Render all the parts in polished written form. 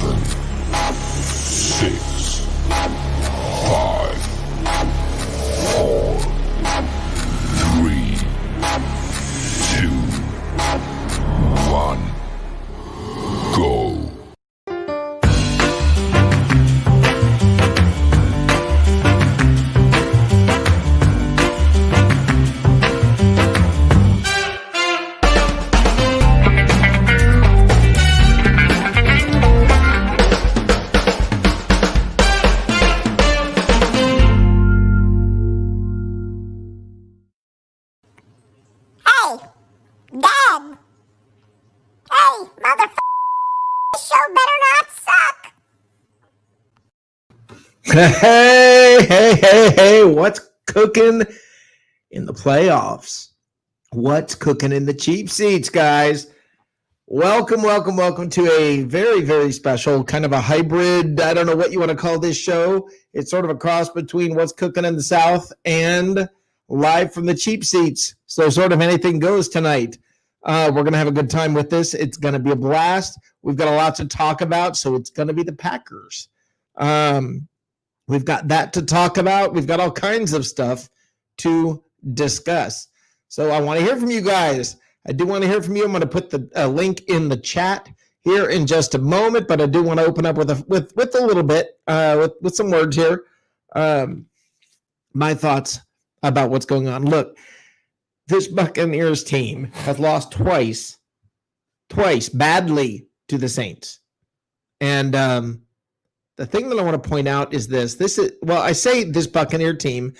6, 5, 4, 3, 2, 1, go. Dad! Hey, motherfucker, this show better not suck! Hey, what's cooking in the playoffs? What's cooking in the cheap seats, guys? Welcome to a very, very special kind of a hybrid. I don't know what you want to call this show. It's sort of a cross between what's cooking in the South and live from the cheap seats. So sort of anything goes tonight. We're going to have a good time with this. It's going to be a blast. We've got a lot to talk about, so it's going to be the Packers. We've got that to talk about. We've got all kinds of stuff to discuss. So I want to hear from you guys. I do want to hear from you. I'm going to put the link in the chat here in just a moment, but I do want to open up with a little bit, with some words here. My thoughts about what's going on. Look, this Buccaneers team has lost twice badly to the Saints. And the thing that I want to point out is this is, well, I say this Buccaneer team,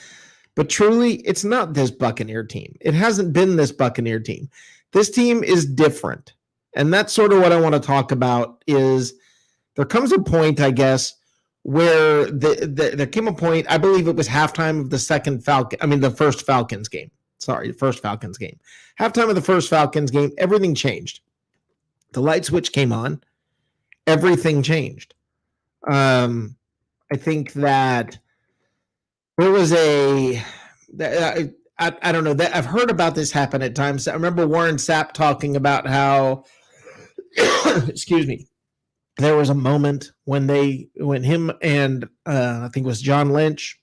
but truly it's not this Buccaneer team. It hasn't been this Buccaneer team. This team is different. And that's sort of what I want to talk about is there comes a point, I guess, where there came a point, I believe it was halftime of the first Falcons game. Halftime of the first Falcons game, everything changed. The light switch came on. Everything changed. I think that there was I don't know, that I've heard about this happen at times. I remember Warren Sapp talking about how, excuse me, there was a moment when him and I think it was John Lynch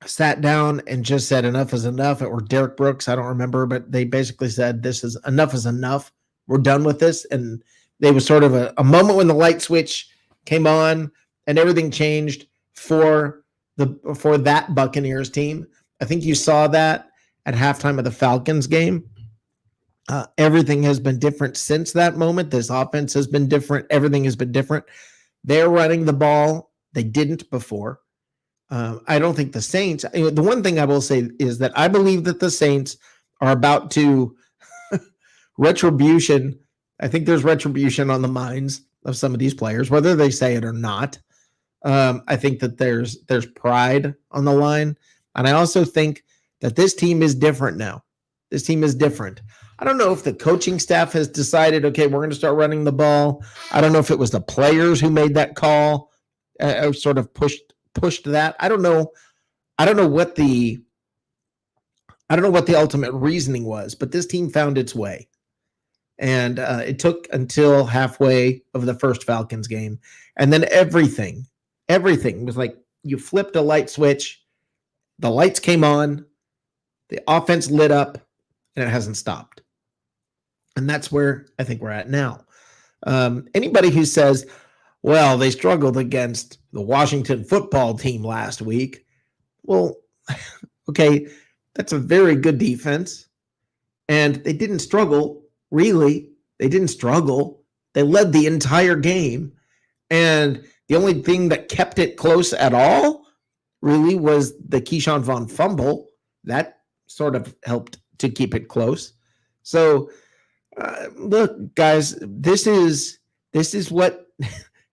sat down and just said enough is enough, or Derek Brooks, I don't remember, but they basically said enough is enough. We're done with this. And there was sort of a moment when the light switch came on and everything changed for that Buccaneers team. I think you saw that at halftime of the Falcons game. Everything has been different since that moment. This offense has been different. Everything has been different. They're running the ball. They didn't before. I don't think the Saints, the one thing I will say is that I believe that the Saints are about to retribution. I think there's retribution on the minds of some of these players, whether they say it or not. I think that there's pride on the line. And I also think that this team is different now. This team is different. I don't know if the coaching staff has decided, okay, we're going to start running the ball. I don't know if it was the players who made that call, sort of pushed that. I don't know what the ultimate reasoning was, but this team found its way. And it took until halfway of the first Falcons game. And then everything was like you flipped a light switch. The lights came on. The offense lit up, and it hasn't stopped. And that's where I think we're at now. Anybody who says, well, they struggled against the Washington football team last week. Well, okay, that's a very good defense. And they didn't struggle, really. They didn't struggle. They led the entire game. And the only thing that kept it close at all, really, was the Keyshawn Vaughn fumble. That sort of helped to keep it close. So, look, guys, this is what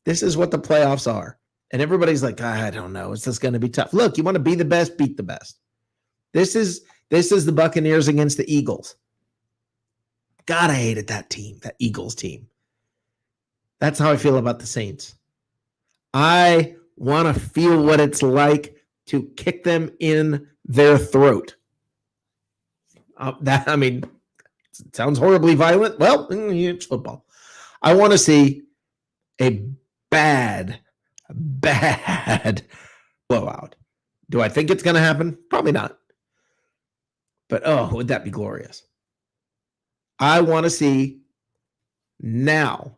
the playoffs are. And everybody's like, I don't know. It's just going to be tough. Look, you want to be the best, beat the best. This is the Buccaneers against the Eagles. God, I hated that team, that Eagles team. That's how I feel about the Saints. I want to feel what it's like to kick them in their throat. It sounds horribly violent. Well, it's football. I want to see a bad blowout. Do I think it's going to happen? Probably not. But oh, would that be glorious? I want to see now.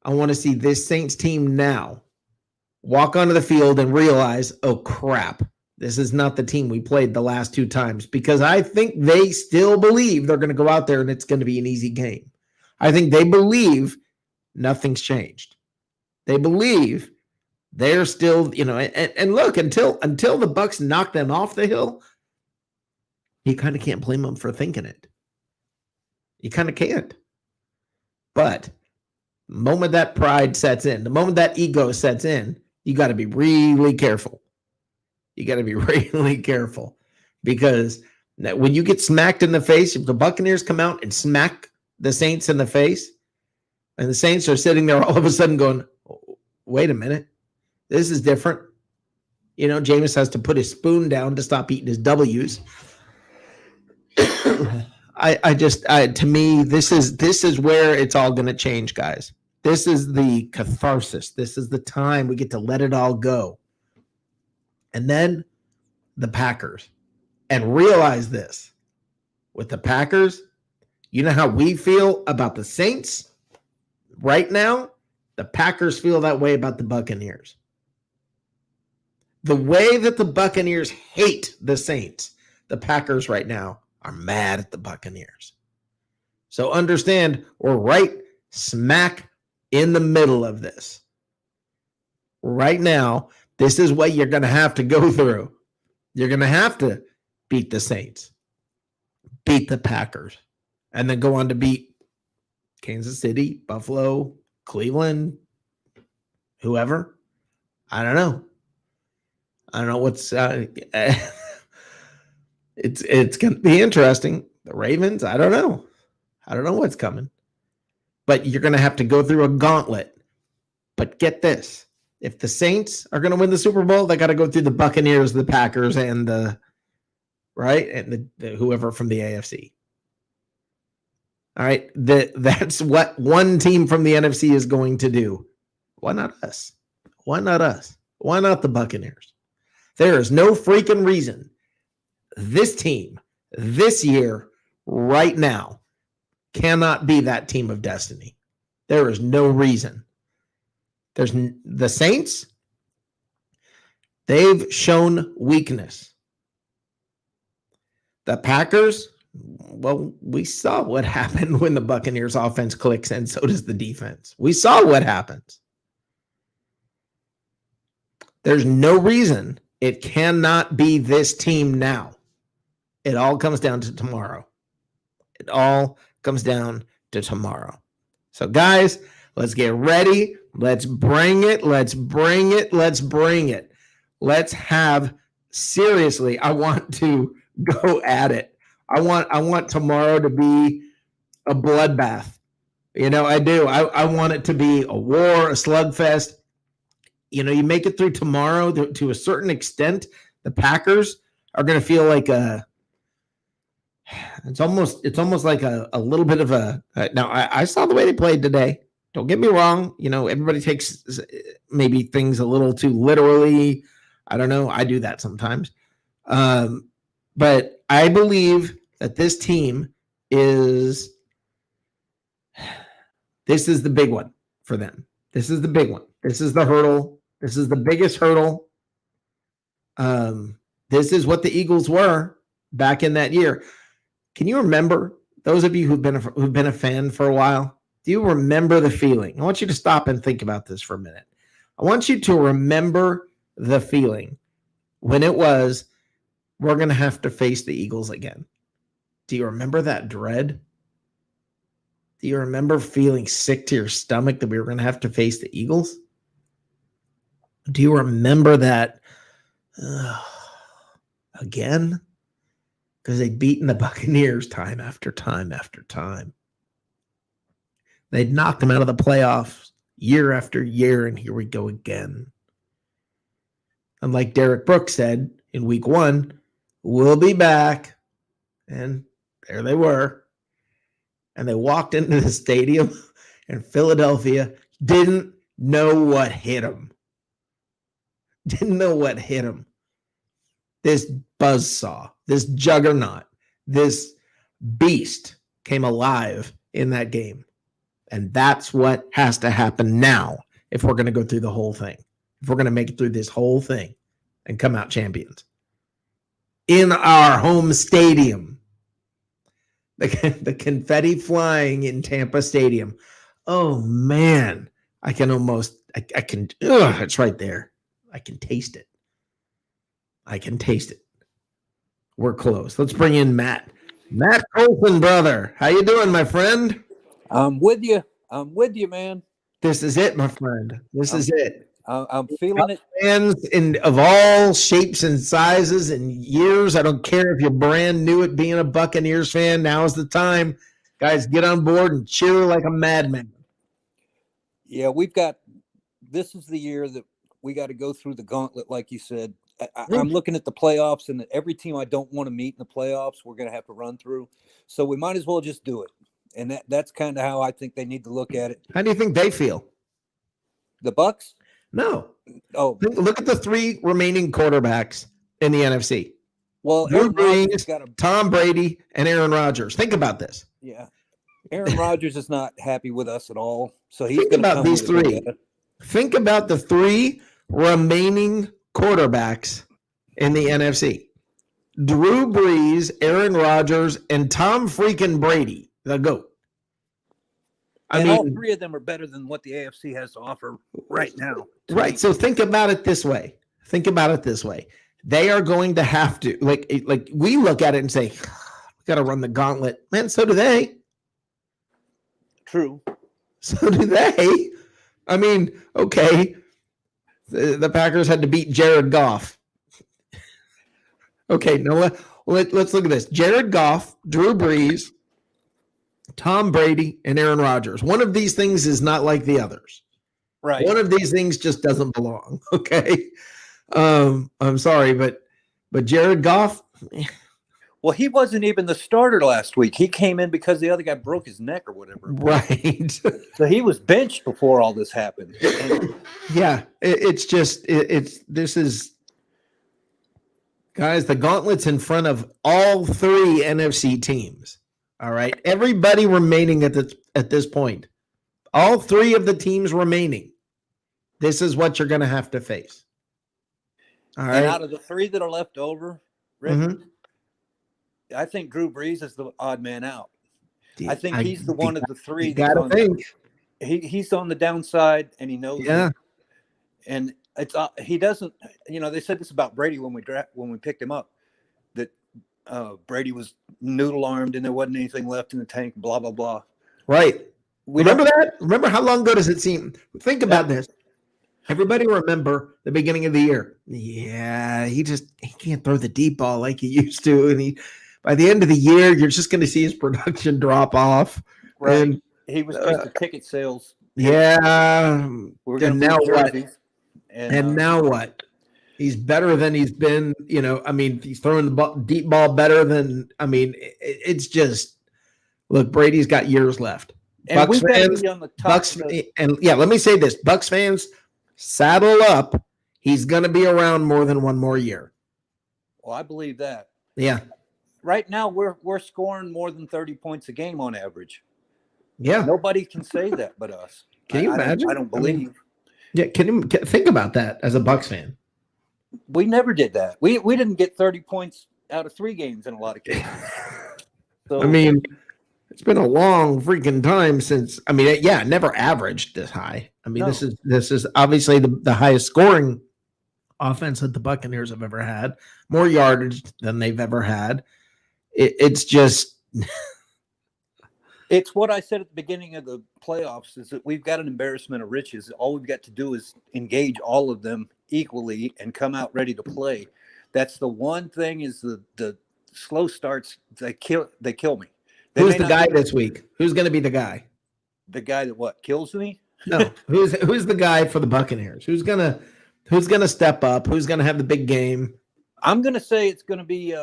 I want to see this Saints team now walk onto the field and realize, oh crap, this is not the team we played the last 2 times, because I think they still believe they're going to go out there and it's going to be an easy game. I think they believe nothing's changed. They believe they're still, and look, until the Bucs knock them off the hill, you kind of can't blame them for thinking it. You kind of can't. But the moment that pride sets in, the moment that ego sets in, you got to be really careful. You got to be really careful, because when you get smacked in the face, if the Buccaneers come out and smack the Saints in the face, and the Saints are sitting there all of a sudden going, wait a minute, this is different. Jameis has to put his spoon down to stop eating his W's. To me, this is where it's all going to change, guys. This is the catharsis. This is the time we get to let it all go. And then the Packers. And realize this. With the Packers, you know how we feel about the Saints right now? The Packers feel that way about the Buccaneers. The way that the Buccaneers hate the Saints, the Packers right now are mad at the Buccaneers. So understand, we're right smack in the middle of this. Right now, this is what you're going to have to go through. You're going to have to beat the Saints, beat the Packers, and then go on to beat Kansas City, Buffalo, Cleveland, whoever. I don't know. I don't know what's it's going to be interesting. The Ravens, I don't know. I don't know what's coming. But you're going to have to go through a gauntlet. But get this. If the Saints are going to win the Super Bowl, they got to go through the Buccaneers, the Packers, and the whoever from the AFC. All right. That's what one team from the NFC is going to do. Why not us? Why not us? Why not the Buccaneers? There is no freaking reason this team, this year, right now, cannot be that team of destiny. There is no reason. There's the Saints. They've shown weakness. The Packers, well, we saw what happened when the Buccaneers offense clicks, and so does the defense. We saw what happens. There's no reason it cannot be this team now. It all comes down to tomorrow. It all comes down to tomorrow. So, guys, let's get ready. Let's bring it. Let's bring it. Let's bring it. Let's have, seriously, I want to go at it. I want tomorrow to be a bloodbath. I do. I want it to be a war, a slugfest. You make it through tomorrow to a certain extent. The Packers are going to feel like it's almost like a little bit of a. Now I saw the way they played today. Don't get me wrong. Everybody takes maybe things a little too literally. I don't know. I do that sometimes. But I believe that this team is. This is the big one for them. This is the big one. This is the hurdle. This is the biggest hurdle. This is what the Eagles were back in that year. Can you remember, those of you who've been a fan for a while, do you remember the feeling? I want you to stop and think about this for a minute. I want you to remember the feeling when it was, we're going to have to face the Eagles again. Do you remember that dread? Do you remember feeling sick to your stomach that we were going to have to face the Eagles? Do you remember that again? Because they'd beaten the Buccaneers time after time after time. They'd knocked them out of the playoffs year after year, and here we go again. And like Derek Brooks said in week 1, we'll be back. And there they were. And they walked into the stadium, and Philadelphia didn't know what hit him. Didn't know what hit him. This buzzsaw, this juggernaut, this beast came alive in that game. And that's what has to happen now if we're going to go through the whole thing. If we're going to make it through this whole thing and come out champions. In our home stadium. The confetti flying in Tampa Stadium. Oh, man. I can almost, it's right there. I can taste it. I can taste it. We're close. Let's bring in Matt. Matt Colson, brother. How you doing, my friend? I'm with you. I'm with you, man. This is it, my friend. This is it. I'm feeling it. Fans of all shapes and sizes and years. I don't care if you're brand new at being a Buccaneers fan. Now's the time. Guys, get on board and cheer like a madman. Yeah, this is the year that we got to go through the gauntlet, like you said. I'm looking at the playoffs, and every team I don't want to meet in the playoffs, we're going to have to run through. So we might as well just do it. And that's kind of how I think they need to look at it. How do you think they feel? The Bucs? No. Oh, look at the three remaining quarterbacks in the NFC. Well, Drew Brees, Tom Brady, and Aaron Rodgers. Think about this. Yeah. Aaron Rodgers is not happy with us at all. So he's Think about these three. Think about the three remaining quarterbacks in the NFC. Drew Brees, Aaron Rodgers, and Tom freaking Brady, the GOAT. I mean, all three of them are better than what the AFC has to offer right now. Right. So think about it this way. They are going to have to, like we look at it and say, we got to run the gauntlet. Man, so do they. True. So do they. I mean, okay. The Packers had to beat Jared Goff. Okay, no, let's look at this. Jared Goff, Drew Brees, Tom Brady, and Aaron Rodgers. One of these things is not like the others. Right. One of these things just doesn't belong. Okay. I'm sorry, but Jared Goff. Well, he wasn't even the starter last week. He came in because the other guy broke his neck or whatever. Right. So he was benched before all this happened. Yeah. This is, guys, the gauntlet's in front of all three NFC teams. All right. Everybody remaining at this point. All three of the teams remaining. This is what you're going to have to face. All right. And out of the three that are left over, Rick, I think Drew Brees is the odd man out. I think he's the one of the three. He's on the downside, and he knows. Yeah. It. And it's he doesn't. They said this about Brady when we picked him up, that Brady was noodle armed and there wasn't anything left in the tank. Blah blah blah. Right. Remember that? Remember how long ago does it seem? Think about this. Everybody remember the beginning of the year. Yeah, he can't throw the deep ball like he used to, and by the end of the year, you're just going to see his production drop off. Right. And, he was just the ticket sales. Yeah. And now what? And now what? He's better than he's been. He's throwing the deep ball better than. It's just, look, Brady's got years left. And Bucks fans, let me say this: Bucks fans, saddle up. He's going to be around more than one more year. Well, I believe that. Yeah. Right now, we're scoring more than 30 points a game on average. Yeah. Nobody can say that but us. Can you imagine? I don't believe. Can you think about that as a Bucks fan? We never did that. We didn't get 30 points out of 3 games in a lot of cases. So, it's been a long freaking time since. Never averaged this high. No. This is obviously the highest scoring offense that the Buccaneers have ever had. More yardage than they've ever had. It's just. It's what I said at the beginning of the playoffs, is that we've got an embarrassment of riches. All we've got to do is engage all of them equally and come out ready to play. That's the one thing, is the slow starts. They kill me. Who's the guy this week? Who's going to be the guy? The guy that kills me? No. Who's the guy for the Buccaneers? Who's gonna step up? Who's gonna have the big game? I'm gonna say it's gonna be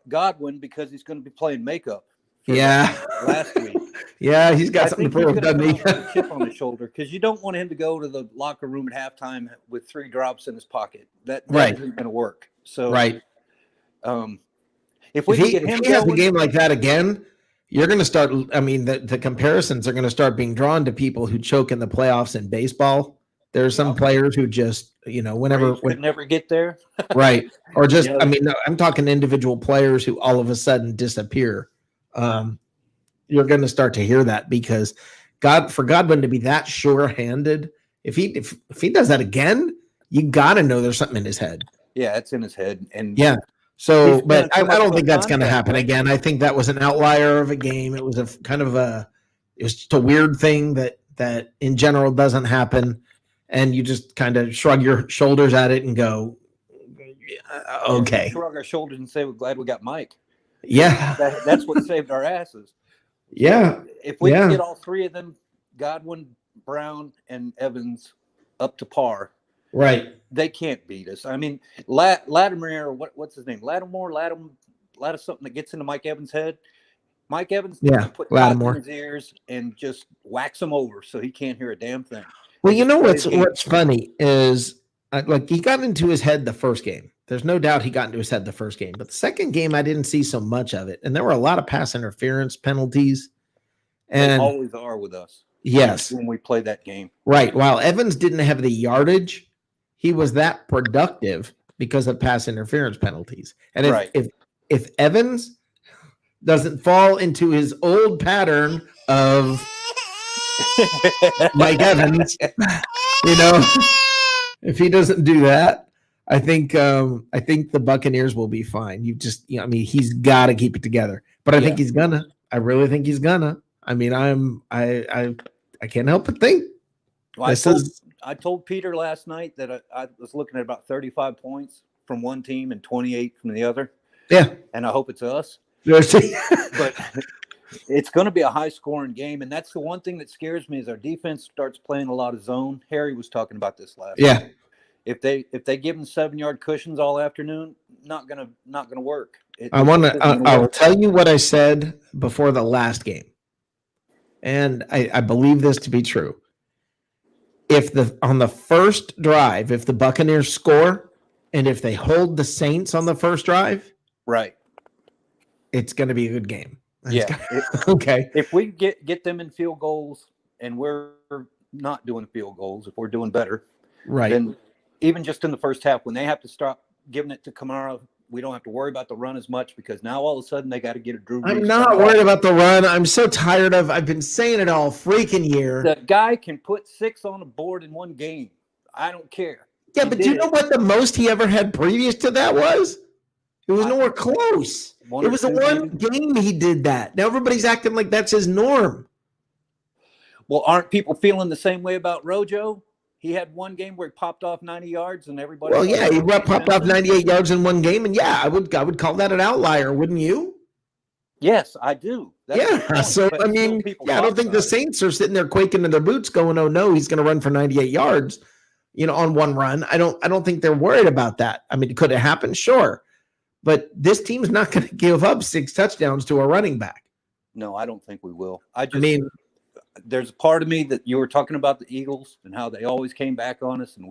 Godwin, because he's gonna be playing makeup. Yeah. Last week. Yeah, he's got I something think to he's prove, going to doesn't come he? out with a chip on his shoulder because you don't want him to go to the locker room at halftime with 3 drops in his pocket. That Right. isn't going to work. So, Right. If we can get If him he has a going, game like that again, you're going to start. I mean, the comparisons are going to start being drawn to people who choke in the playoffs in baseball. There are some Yeah. players who just, whenever, Braves could never get there. right. Or just, Yeah. I mean, no, I'm talking individual players who all of a sudden disappear. You're going to start to hear that because for Godwin to be that sure-handed, if he does that again, you got to know there's something in his head. Yeah, it's in his head. And Yeah. So, he's but doing I too much don't of a think that's going to contract, happen right? again. I think that was an outlier of a game. It was it was just a weird thing that in general doesn't happen. And you just kind of shrug your shoulders at it and go, okay. Shrug our shoulders and say we're glad we got Mike. Yeah. That's what saved our asses. Yeah. If we can Yeah. get all 3 of them, Godwin, Brown, and Evans, up to par, Right. they can't beat us. I mean, Lattimore, what's his name? Lattimore something that gets into Mike Evans' head. Mike Evans, Yeah, put Lattimore. in his ears and just wax him over so he can't hear a damn thing. Well, And you just know play the game. what's funny is like he got into his head the first game. There's no doubt he got into his head the first game, but the second game I didn't see so much of it, and there were a lot of pass interference penalties. They And always are with us. yes, When we play that game. right. While Evans didn't have the yardage, he was that productive because of pass interference penalties. And if Right. if Evans doesn't fall into his old pattern of Mike Evans, if he doesn't do that, I think the Buccaneers will be fine. I mean, he's got to keep it together. But I think he's gonna. I really think he's gonna. I mean, I can't help but think Well, I told Peter last night that I was looking at about 35 points from one team and 28 from the other. Yeah. And I hope it's us. But It's going to be a high-scoring game, and that's the one thing that scares me is our defense starts playing a lot of zone. Harry was talking about this last yeah. night. If they give them 7-yard cushions all afternoon, not gonna work. I will tell you what I said before the last game, and I believe this to be true. If on the first drive, if the Buccaneers score, and if they hold the Saints on the first drive, right, it's going to be a good game. Yeah. Okay. If we get them in field goals, and we're not doing field goals, if we're doing better, Right. then even just in the first half, when they have to stop giving it to Kamara, we don't have to worry about the run as much because now all of a sudden they got to get a Drew Brees. I'm not worried about the run. I'm so tired of. I've been saying it all freaking year. The guy can put 6 on the board in one game. I don't care. Yeah, He but did do you know it. what the most he ever had previous to that was? It was nowhere close. One It or was the two, one maybe? game he did that. Now everybody's acting like that's his norm. Well, aren't people feeling the same way about Rojo? He had one game where he popped off 90 yards and everybody. Well, thought yeah, he was popped off Simpson. 98 yards in one game, and yeah, I would call that an outlier, wouldn't you? Yes, I do. That's the Yeah. point, So but I still mean, people yeah, I don't talk think the about it. Saints are sitting there quaking in their boots, going, "Oh no, he's going to run for 98 yards," on one run. I don't think they're worried about that. I mean, could it happen? Sure, but this team's not going to give up 6 touchdowns to a running back. No, I don't think we will. I mean, There's a part of me that you were talking about the Eagles and how they always came back on us, and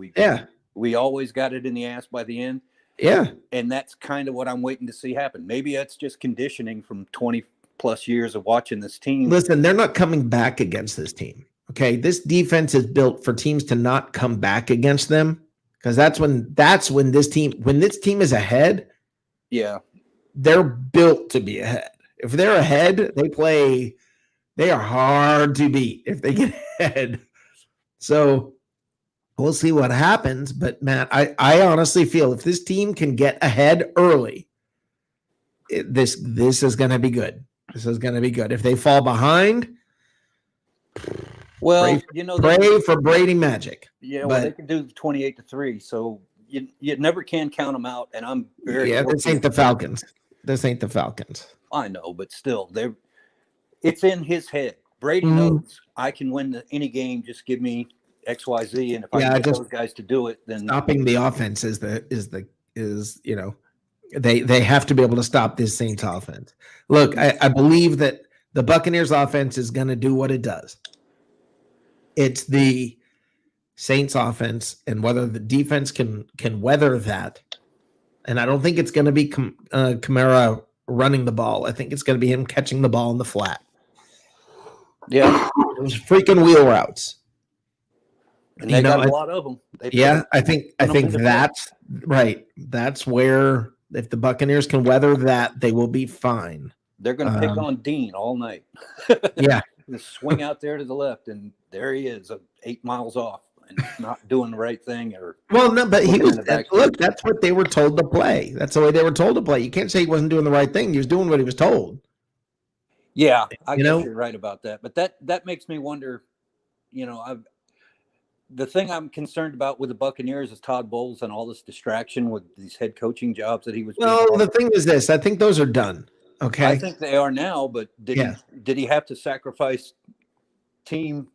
we always got it in the ass by the end. yeah. And that's kind of what I'm waiting to see happen. Maybe that's just conditioning from 20 plus years of watching this team. Listen, they're not coming back against this team. Okay, this defense is built for teams to not come back against them because that's when this team is ahead. Yeah, They're built to be ahead. If they're ahead, they are hard to beat if they get ahead. So we'll see what happens. But Matt, I honestly feel if this team can get ahead early, this is going to be good. This is going to be good. If they fall behind, well, pray for Brady magic. Yeah, well, they but- can do 28-3, so you never can count them out. And I'm very Yeah, this ain't the Falcons. This ain't the Falcons. I know, but still, it's in his head. Brady Mhm. knows I can win any game. Just give me X, Y, Z, and if I Yeah, can get just those guys to do it, then Stopping the offense is they have to be able to stop this Saints offense. Look, I believe that the Buccaneers offense is going to do what it does. It's the Saints offense, and whether the defense can weather that. And I don't think it's going to be Kamara running the ball. I think it's going to be him catching the ball in the flat. Yeah. Those freaking wheel routes. And they got a lot of them. I think that's right. That's where, if the Buccaneers can weather that, they will be fine. They're going to pick on Dean all night. Yeah. Just swing out there to the left, and there he is, 8 miles off, and not doing the right thing. Well, no, but he was. Look, that's what they were told to play. That's the way they were told to play. You can't say he wasn't doing the right thing. He was doing what he was told. Yeah, I guess you're right about that. But that makes me wonder. The thing I'm concerned about with the Buccaneers is Todd Bowles and all this distraction with these head coaching jobs that he was. Well, the thing is this: I think those are done. Okay, I think they are now, but did he have to sacrifice team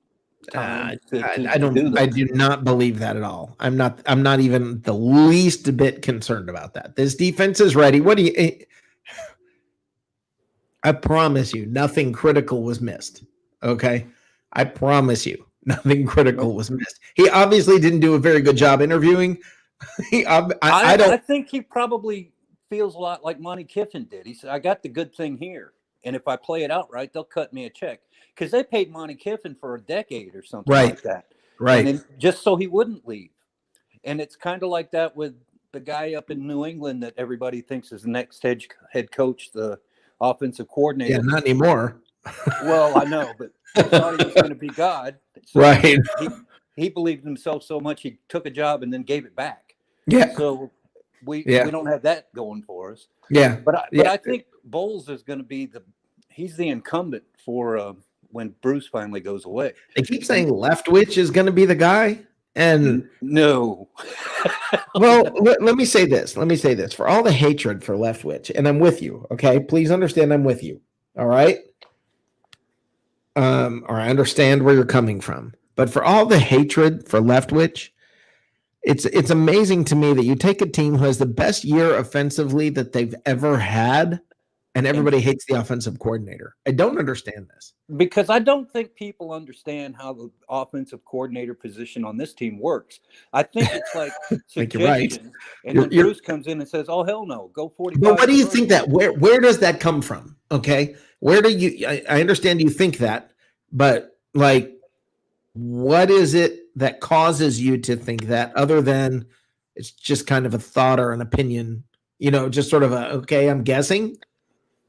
time? I do not believe that at all. I'm not even the least bit concerned about that. This defense is ready. I promise you, nothing critical was missed. Okay, I promise you, nothing critical was missed. He obviously didn't do a very good job interviewing. I think he probably feels a lot like Monty Kiffin did. He said, I got the good thing here, and if I play it out right, they'll cut me a check, because they paid Monty Kiffin for a decade or something like that, right? And just so he wouldn't leave. And it's kind of like that with the guy up in New England that everybody thinks is the next head coach, the offensive coordinator. Yeah, not anymore. Well, I know, but he thought he was going to be God, so right? He believed in himself so much he took a job and then gave it back. Yeah. So we don't have that going for us. Yeah. But I think Bowles is going to be he's the incumbent for when Bruce finally goes away. They keep saying Leftwich is going to be the guy. And no. Well, let me say this. For all the hatred for Leftwich, and I'm with you, okay? Please understand I'm with you. All right? Or I understand where you're coming from. But for all the hatred for Leftwich, it's amazing to me that you take a team who has the best year offensively that they've ever had, and everybody hates the offensive coordinator. I don't understand this. Because I don't think people understand how the offensive coordinator position on this team works. I think it's like suggestion, right. And then Bruce comes in and says, "Oh hell no, go 45." But what do you think that? Where does that come from? Okay, where do you? I understand you think that, but like, what is it that causes you to think that, other than it's just kind of a thought or an opinion? Just sort of I'm guessing.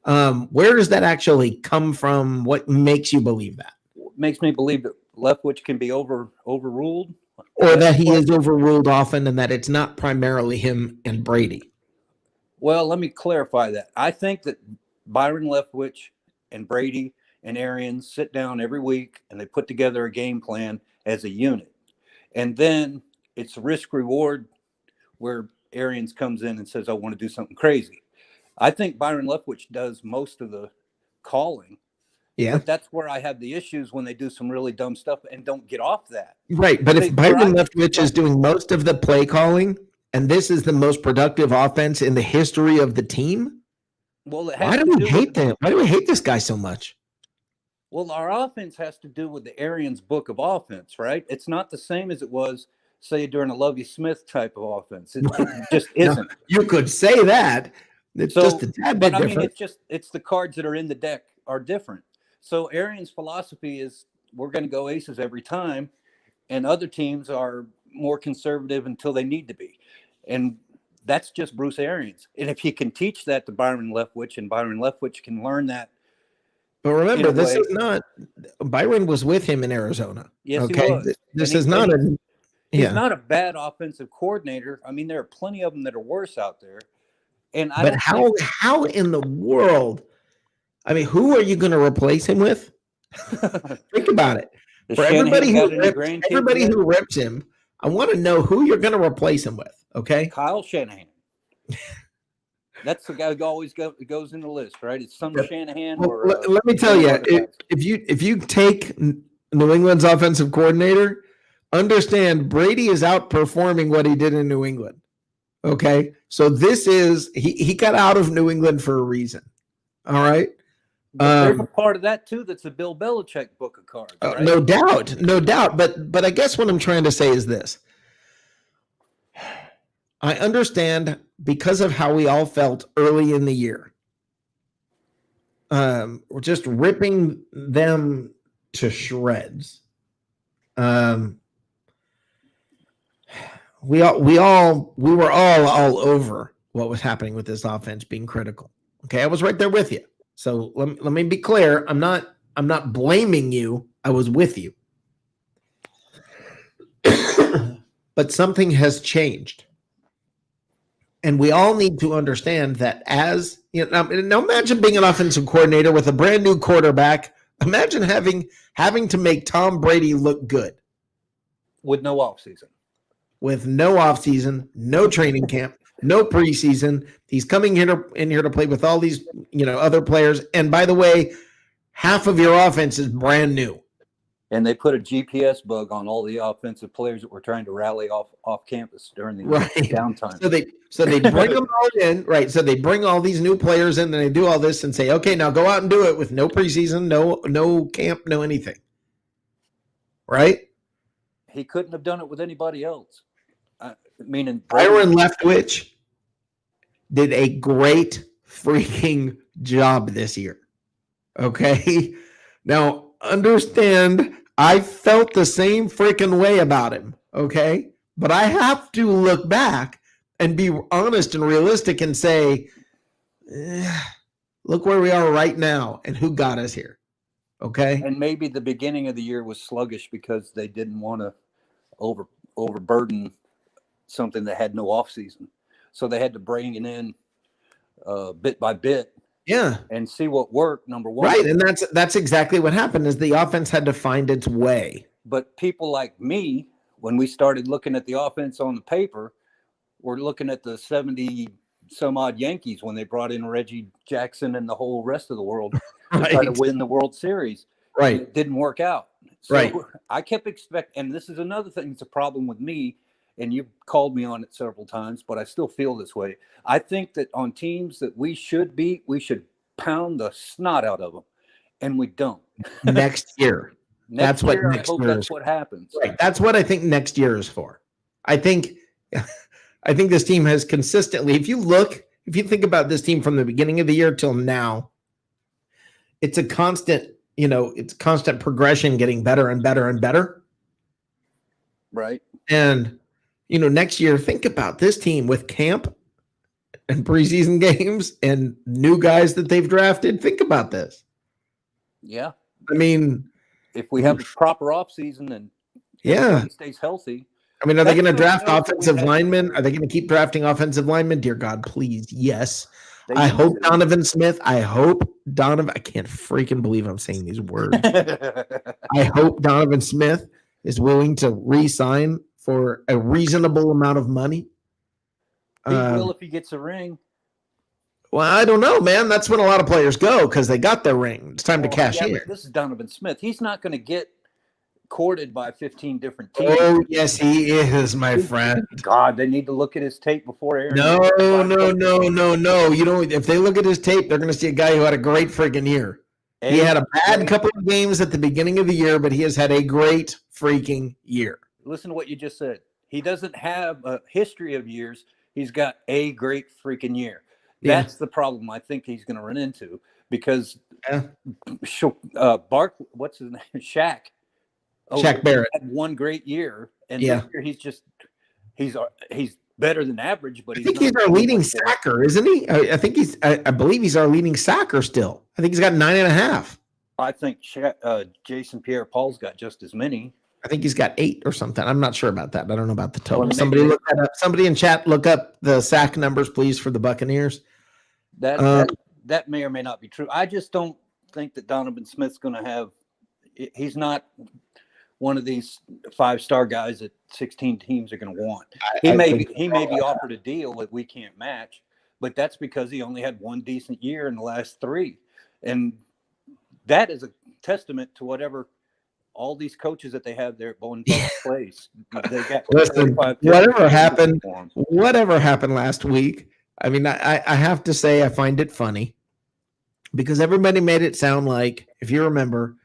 Where does that actually come from? What makes you believe that? Makes me believe that Leftwich can be overruled, or that he is overruled often, and that it's not primarily him and Brady. Well, let me clarify that. I think that Byron Leftwich and Brady and Arians sit down every week and they put together a game plan as a unit, and then it's risk reward where Arians comes in and says, "I want to do something crazy." I think Byron Leftwich does most of the calling. Yeah. But that's where I have the issues, when they do some really dumb stuff and don't get off that. Right. But if Byron Leftwich is doing most of the play calling, and this is the most productive offense in the history of the team, well, why do we hate them? Why do we hate this guy so much? Well, our offense has to do with the Arians book of offense, right? It's not the same as it was, say, during a Lovie Smith type of offense. It just isn't. No, you could say that. It's just a tad bit different. I mean, it's the cards that are in the deck are different. So Arians' philosophy is, we're going to go aces every time, and other teams are more conservative until they need to be. And that's just Bruce Arians. And if he can teach that to Byron Leftwich, and Byron Leftwich can learn that. But remember, this is not, Byron was with him in Arizona. Yes, okay? He was. This is not a, he's not a bad offensive coordinator. I mean, there are plenty of them that are worse out there. And how in the world? I mean, who are you going to replace him with? Think about it. For everybody who rips him, I want to know who you're going to replace him with. Okay, Kyle Shanahan. That's the guy who always goes in the list, right? It's some Shanahan. Well, or let me tell you, if you take New England's offensive coordinator, understand Brady is outperforming what he did in New England. Okay, so this is he got out of New England for a reason. All right, But there's a part of that too that's a Bill Belichick book of cards, right? No doubt, no doubt. But I guess what I'm trying to say is this. I understand because of how we all felt early in the year. We're just ripping them to shreds. We were all over what was happening with this offense being critical. Okay, I was right there with you. So let me be clear. I'm not blaming you. I was with you. But something has changed. And we all need to understand that as now imagine being an offensive coordinator with a brand new quarterback. Imagine having to make Tom Brady look good. With no offseason. With no offseason, no training camp, no preseason. He's coming in here to play with all these, other players. And by the way, half of your offense is brand new. And they put a GPS bug on all the offensive players that were trying to rally off campus during the downtime. So they bring them all in, right? So they bring all these new players in, and they do all this and say, okay, now go out and do it with no preseason, no camp, no anything. Right? He couldn't have done it with anybody else. Meaning Byron Leftwich did a great freaking job this year. Okay? Now, understand, I felt the same freaking way about him. Okay? But I have to look back and be honest and realistic and say, look where we are right now and who got us here. Okay? And maybe the beginning of the year was sluggish because they didn't want to overburden something that had no offseason. So they had to bring it in bit by bit. Yeah. And see what worked, number one. Right. And that's exactly what happened is the offense had to find its way. But people like me, when we started looking at the offense on the paper, we're looking at the 70 some odd Yankees when they brought in Reggie Jackson and the whole rest of the world to try to win the World Series. Right. It didn't work out. So right. I kept expecting, and this is another thing that's a problem with me, and you've called me on it several times, but I still feel this way. I think that on teams that we should beat, we should pound the snot out of them, and we don't. Next year. That's what happens. Right. That's what I think next year is for. I think this team has consistently, if you think about this team from the beginning of the year till now, it's a constant, it's constant progression, getting better and better and better. Right. And, next year, think about this team with camp and preseason games and new guys that they've drafted. Think about this. Yeah. I mean, if we have a proper offseason and everybody stays healthy. I mean, are they going to draft offensive linemen? Are they going to keep drafting offensive linemen? Dear God, please. Yes. I hope Donovan Smith. I can't freaking believe I'm saying these words. I hope Donovan Smith is willing to re-sign for a reasonable amount of money. He will if he gets a ring. Well, I don't know, man. That's when a lot of players go because they got their ring. It's time to cash in. This is Donovan Smith. He's not going to get courted by 15 different teams. Oh, yes, he is, my friend. God, they need to look at his tape before Aaron. No. If they look at his tape, they're going to see a guy who had a great freaking year. He had a bad couple of games at the beginning of the year, but he has had a great freaking year. Listen to what you just said. He doesn't have a history of years. He's got a great freaking year. That's the problem I think he's going to run into because what's his name? Shaq Barrett had one great year, and this year he's better than average. But I think he's our leading sacker, isn't he? I believe he's our leading sacker still. I think he's got 9.5. I think Jason Pierre-Paul's got just as many. I think he's got 8 or something. I'm not sure about that. I don't know about the total. Somebody look that up. Somebody in chat look up the sack numbers, please, for the Buccaneers. That may or may not be true. I just don't think that Donovan Smith's going to have. He's not one of these 5-star guys that 16 teams are going to want. He may be offered a deal that we can't match, but that's because he only had one decent year in the last 3, and that is a testament to whatever all these coaches that they have there at Bowling Bell Place. They got whatever happened last week. I mean, I have to say I find it funny because everybody made it sound like, if you remember,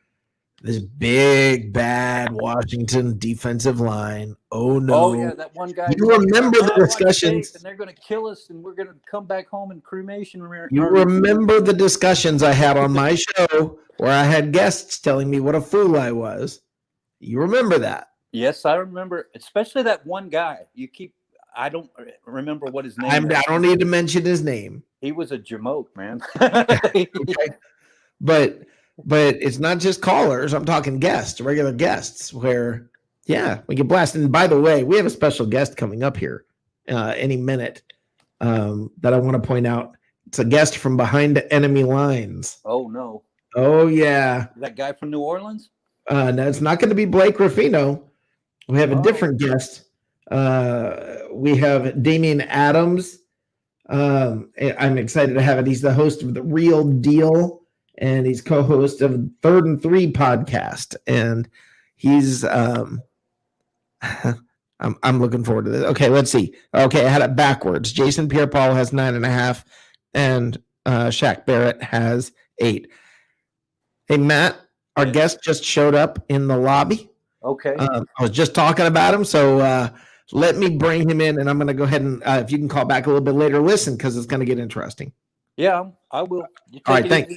this big bad Washington defensive line. Oh no! Oh yeah, that one guy. You remember the discussions? And they're going to kill us, and we're going to come back home in cremation. You remember the discussions I had on my show where I had guests telling me what a fool I was. You remember that? Yes, I remember, especially that one guy. I don't remember what his name is. I don't need to mention his name. He was a jamoke, man. Okay. But it's not just callers. I'm talking guests, regular guests, where, yeah, we get blasted. And by the way, we have a special guest coming up here any minute that I want to point out. It's a guest from behind enemy lines. Oh, no. Oh, yeah. That guy from New Orleans? No, it's not going to be Blake Ruffino. We have a different guest. We have Damian Adams. I'm excited to have it. He's the host of The Real Deal, and he's co-host of Third and Three podcast. And he's I'm looking forward to this. Okay, let's see. Okay, I had it backwards. Jason Pierre-Paul has 9.5, and Shaq Barrett has 8. Hey, Matt, our guest just showed up in the lobby. Okay. I was just talking about him, so let me bring him in, and I'm going to go ahead and if you can call back a little bit later, listen, because it's going to get interesting. Yeah, I will. All right, thanks.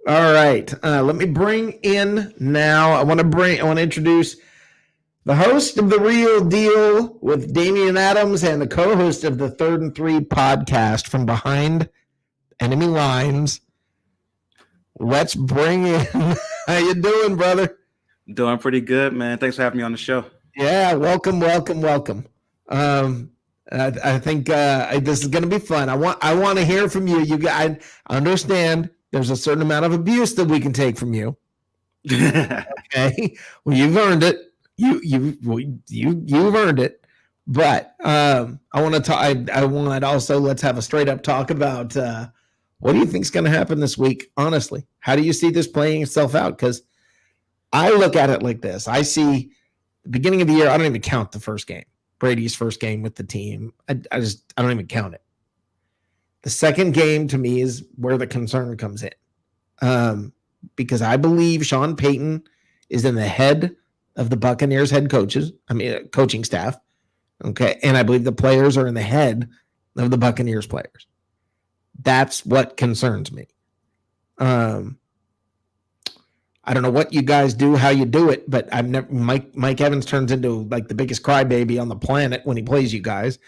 All right, let me bring in now. I want to introduce the host of The Real Deal with Damian Adams and the co-host of the Third and Three podcast from behind enemy lines. Let's bring in. How you doing, brother? Doing pretty good, man. Thanks for having me on the show. Yeah, welcome. I think this is going to be fun. I want to hear from you. You guys, I understand there's a certain amount of abuse that we can take from you. Okay, well, you've earned it. You've earned it. But I want to talk. I want also, let's have a straight up talk about what do you think is going to happen this week? Honestly, how do you see this playing itself out? Because I look at it like this. I see the beginning of the year. I don't even count the first game, Brady's first game with the team. I don't even count it. The second game to me is where the concern comes in, because I believe Sean Payton is in the head of the Buccaneers coaching staff. Okay. And I believe the players are in the head of the Buccaneers players. That's what concerns me. I don't know what you guys do, how you do it, but I've never. Mike Evans turns into like the biggest crybaby on the planet when he plays you guys,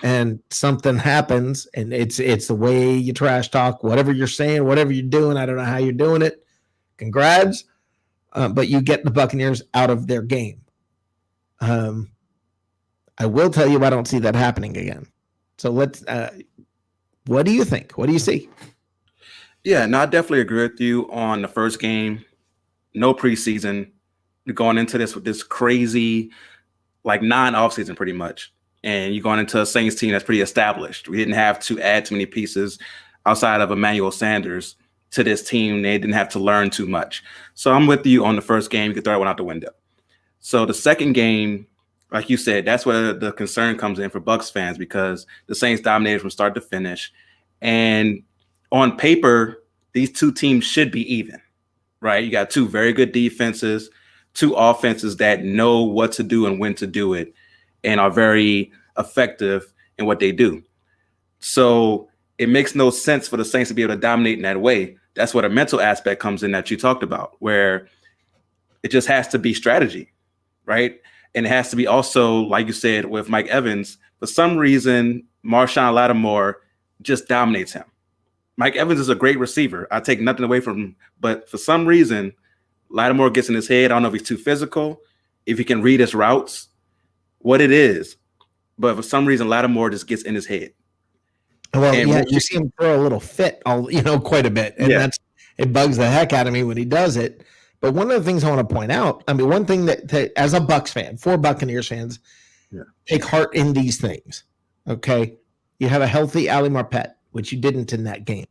and something happens, and it's the way you trash talk, whatever you're saying, whatever you're doing. I don't know how you're doing it. Congrats, but you get the Buccaneers out of their game. I will tell you, I don't see that happening again. So let's. What do you think? What do you see? Yeah, no, I definitely agree with you on the first game. No preseason. You're going into this with this crazy, like non-offseason pretty much. And you're going into a Saints team that's pretty established. We didn't have to add too many pieces outside of Emmanuel Sanders to this team. They didn't have to learn too much. So I'm with you on the first game. You could throw that one out the window. So the second game, like you said, that's where the concern comes in for Bucs fans, because the Saints dominated from start to finish. And on paper, these two teams should be even, right? You got two very good defenses, two offenses that know what to do and when to do it, and are very effective in what they do. So it makes no sense for the Saints to be able to dominate in that way. That's where the mental aspect comes in that you talked about, where it just has to be strategy, right? And it has to be also, like you said, with Mike Evans, for some reason, Marshawn Lattimore just dominates him. Mike Evans is a great receiver. I take nothing away from him. But for some reason, Lattimore gets in his head. I don't know if he's too physical, if he can read his routes, what it is. But for some reason, Lattimore just gets in his head. Well, and yeah, you see him throw a little fit, quite a bit. And it bugs the heck out of me when he does it. But one of the things I want to point out, I mean, one thing that as a Bucs fan, for Buccaneers fans, take heart in these things. Okay. You have a healthy Ali Marpet, which you didn't in that game.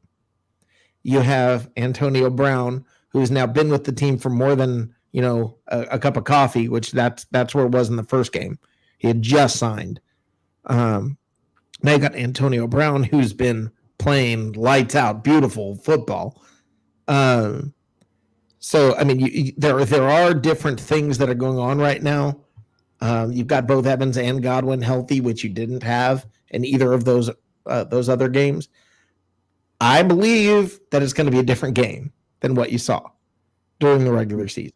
You have Antonio Brown, who's now been with the team for more than, a cup of coffee, which that's where it was in the first game. He had just signed. Now you got Antonio Brown, who's been playing lights out, beautiful football. So I mean, there are different things that are going on right now. You've got both Evans and Godwin healthy, which you didn't have in either of those other games. I believe that it's going to be a different game than what you saw during the regular season.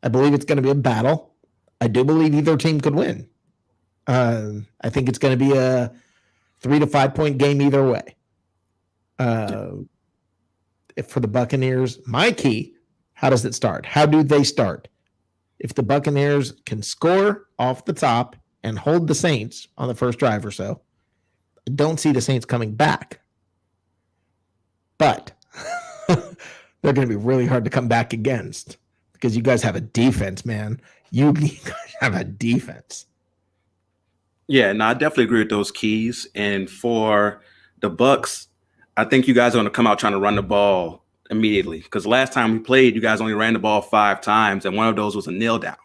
I believe it's going to be a battle. I do believe either team could win. I think it's going to be a 3 to 5 point game either way. If for the Buccaneers, my key, how does it start? How do they start? If the Buccaneers can score off the top and hold the Saints on the first drive or so, I don't see the Saints coming back. But they're going to be really hard to come back against because you guys have a defense, man. You guys have a defense. Yeah, no, I definitely agree with those keys. And for the Bucks, I think you guys are going to come out trying to run the ball immediately because last time we played, you guys only ran the ball 5 times, and one of those was a kneel down,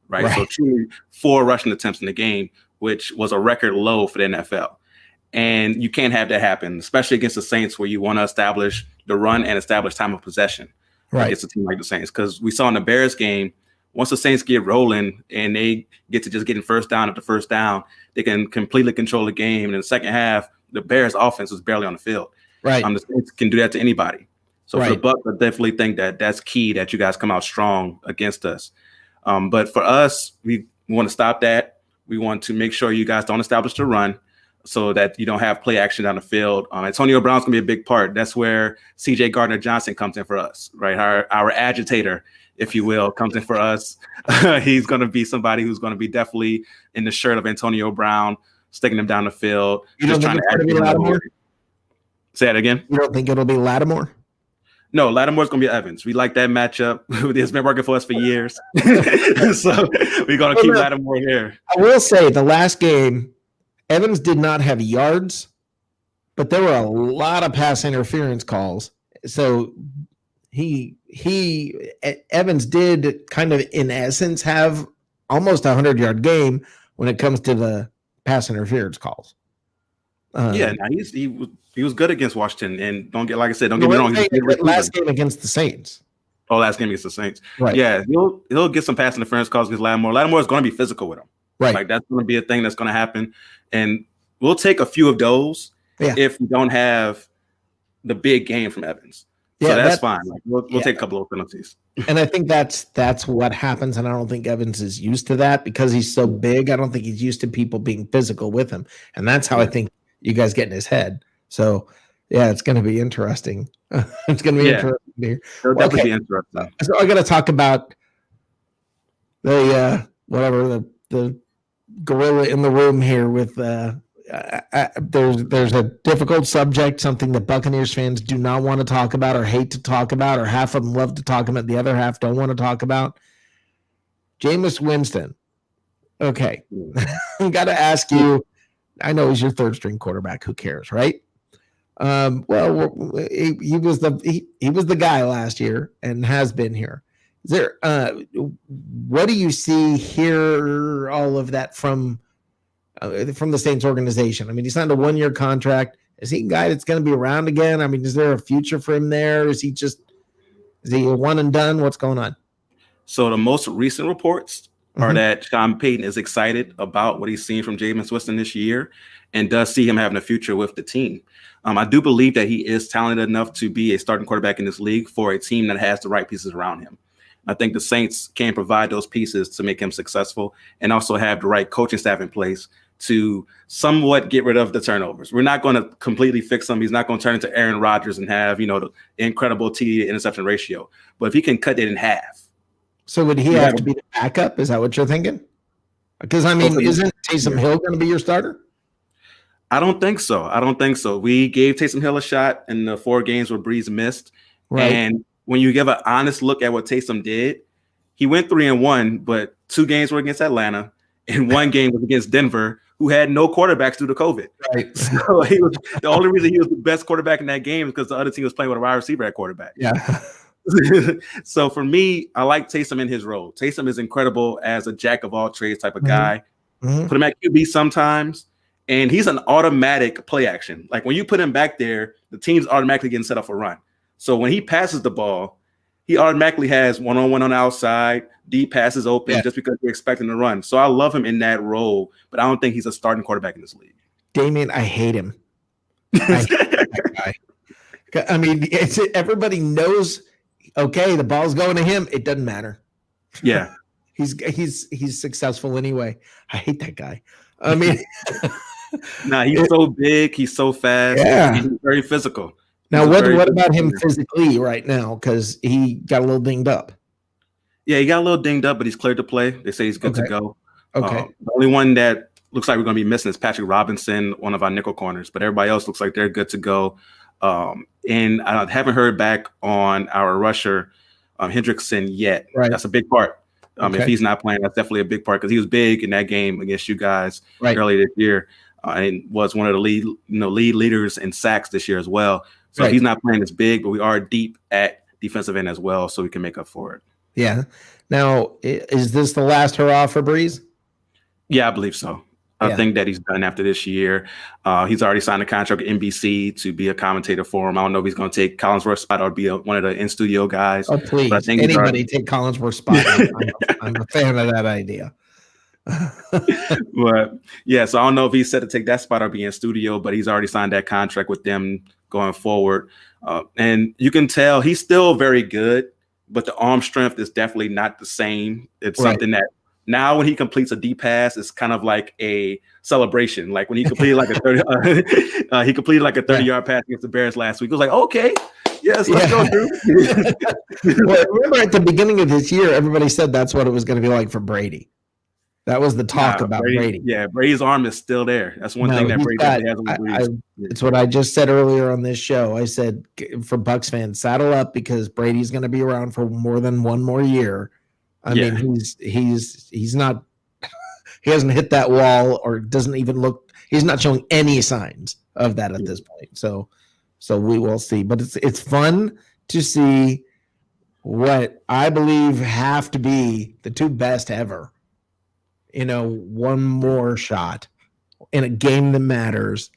right? So truly 4 rushing attempts in the game, which was a record low for the NFL. And you can't have that happen, especially against the Saints, where you want to establish the run and establish time of possession. Right. It's a team like the Saints, because we saw in the Bears game, once the Saints get rolling and they get to just getting first down after first down, they can completely control the game. And in the second half, the Bears offense was barely on the field. Right. The Saints can do that to anybody. So for the Right. Bucs, I definitely think that that's key, that you guys come out strong against us. But for us, we want to stop that. We want to make sure you guys don't establish the run so that you don't have play action down the field. Antonio Brown's going to be a big part. That's where C.J. Gardner-Johnson comes in for us, right? Our agitator, if you will, comes in for us. He's going to be somebody who's going to be definitely in the shirt of Antonio Brown, sticking him down the field. You don't think it's going to be Lattimore? Say that again. You don't think it'll be Lattimore? No, Lattimore's going to be Evans. We like that matchup. It's been working for us for years. So we're going to keep Lattimore here. I will say the last game, Evans did not have yards, but there were a lot of pass interference calls. So Evans did kind of, in essence, have almost a 100-yard game when it comes to the pass interference calls. Yeah, he was good against Washington, and don't get me wrong. Last game against the Saints. Oh, last game against the Saints. Right. Yeah, he'll get some pass interference calls against Lattimore. Lattimore is going to be physical with him. Right. Like that's going to be a thing that's going to happen, and we'll take a few of those if we don't have the big game from Evans. So that's fine. Like, we'll take a couple of penalties. And I think that's what happens. And I don't think Evans is used to that because he's so big. I don't think he's used to people being physical with him. And that's how I think you guys get in his head. So, yeah, it's going to be interesting. It's going to be interesting here. It'll definitely be interesting. So I got to talk about the gorilla in the room here with there's a difficult subject, something that Buccaneers fans do not want to talk about or hate to talk about, or half of them love to talk about, the other half don't want to talk about. Jameis Winston. Okay. I got to ask you, I know he's your third string quarterback. Who cares, right? Well, he was the guy last year and has been here. Is there what do you see here? All of that from the Saints organization. I mean, he signed a 1-year contract. Is he a guy that's going to be around again? I mean, is there a future for him there? Is he a one and done? What's going on? So the most recent reports are that Sean Payton is excited about what he's seen from Jameis Winston this year and does see him having a future with the team. I do believe that he is talented enough to be a starting quarterback in this league for a team that has the right pieces around him. I think the Saints can provide those pieces to make him successful and also have the right coaching staff in place to somewhat get rid of the turnovers. We're not going to completely fix him. He's not going to turn into Aaron Rodgers and have, the incredible TD to interception ratio. But if he can cut it in half. So would he have to be the backup? Is that what you're thinking? Because, I mean, isn't Taysom Hill going to be your starter? I don't think so. We gave Taysom Hill a shot in the 4 games where Breeze missed. Right. And when you give an honest look at what Taysom did, he went 3-1, but 2 games were against Atlanta and 1 game was against Denver, who had no quarterbacks due to COVID. Right. So the only reason he was the best quarterback in that game is because the other team was playing with a wide receiver at quarterback. Yeah. So for me, I like Taysom in his role. Taysom is incredible as a jack of all trades type of guy. Put him at QB sometimes, And he's an automatic play action. Like when you put him back there, the team's automatically getting set up for run. So when he passes the ball, he automatically has one-on-one on the outside, deep passes open just because you're expecting to run. So I love him in that role, but I don't think he's a starting quarterback in this league. Damian, I hate him. I hate that guy. I mean, everybody knows, okay, the ball's going to him. It doesn't matter. Yeah. He's successful anyway. I hate that guy. I mean, he's so big. He's so fast. Yeah. He's very physical. Now, what about him physically right now? Because he got a little dinged up. Yeah, he got a little dinged up, but he's cleared to play. They say he's good to go. Okay. The only one that looks like we're going to be missing is Patrick Robinson, one of our nickel corners, but everybody else looks like they're good to go. And I haven't heard back on our rusher, Hendrickson, yet. Right. That's a big part. If he's not playing, that's definitely a big part because he was big in that game against you guys earlier this year, and was one of the lead leaders in sacks this year as well. So he's not playing as big, but we are deep at defensive end as well, so we can make up for it. Yeah. Now, is this the last hurrah for Breeze? Yeah, I believe so. I think that he's done after this year. He's already signed a contract with NBC to be a commentator for him. I don't know if he's going to take Collinsworth's spot or be one of the in-studio guys. Oh, please. But I think anybody take Collinsworth's spot. I'm a fan of that idea. But yeah, so I don't know if he's set to take that spot or be in studio, but he's already signed that contract with them going forward. And you can tell he's still very good, but the arm strength is definitely not the same. It's something that now when he completes a deep pass, it's kind of like a celebration. Like when he completed like a 30-yard pass against the Bears last week. It was like, okay, yes, let's go through. Well, remember at the beginning of this year, everybody said that's what it was going to be like for Brady. That was the talk about Brady. Yeah, Brady's arm is still there. That's one thing that Brady has with Breeze. It's what I just said earlier on this show. I said for Bucs fans, saddle up because Brady's going to be around for more than one more year. I mean, he's not. He hasn't hit that wall or doesn't even look. He's not showing any signs of that at this point. So we will see. But it's fun to see what I believe have to be the two best ever. One more shot in a game that matters.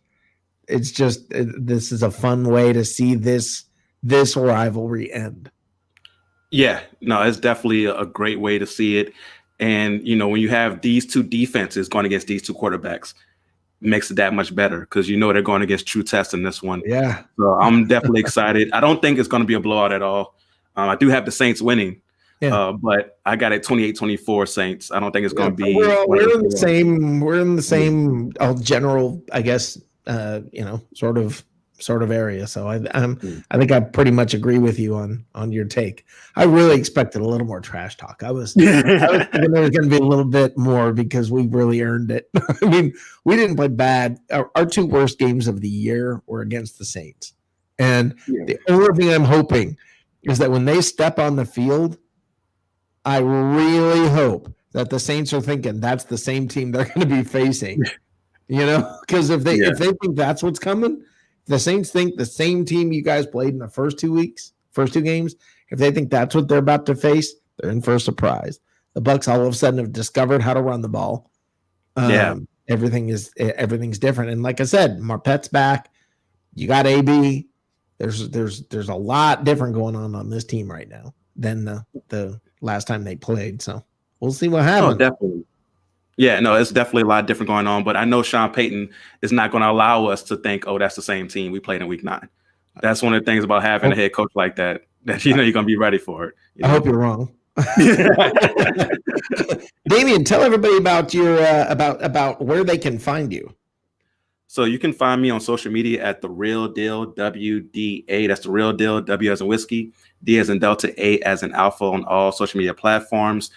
It's just this is a fun way to see this rivalry end. Yeah, no, it's definitely a great way to see it. And, when you have these two defenses going against these two quarterbacks, it makes it that much better because they're going against true tests in this one. Yeah. So I'm definitely excited. I don't think it's going to be a blowout at all. I do have the Saints winning. Yeah. But I got it 28-24 Saints. I don't think it's going to be. We're in the same general, I guess, sort of area. So I think I pretty much agree with you on your take. I really expected a little more trash talk. I was thinking there was going to be a little bit more because we really earned it. I mean, we didn't play bad. Our two worst games of the year were against the Saints. And the only thing I'm hoping is that when they step on the field, I really hope that the Saints are thinking that's the same team they're going to be facing, because if they think that's what's coming, the Saints think the same team you guys played in the first two games, if they think that's what they're about to face, they're in for a surprise. The Bucs all of a sudden have discovered how to run the ball. Everything's different. And like I said, Marpet's back. You got AB. There's a lot different going on this team right now than the last time they played. So we'll see what happens. Oh, definitely. Yeah, no, it's definitely a lot different going on. But I know Sean Payton is not going to allow us to think, oh, that's the same team we played in week 9. That's one of the things about having a head coach like that you're going to be ready for it. I hope you're wrong. Damian, tell everybody about your about where they can find you. So you can find me on social media at The Real Deal WDA. That's The Real Deal, W as in whiskey, D as in Delta, A as in Alpha on all social media platforms.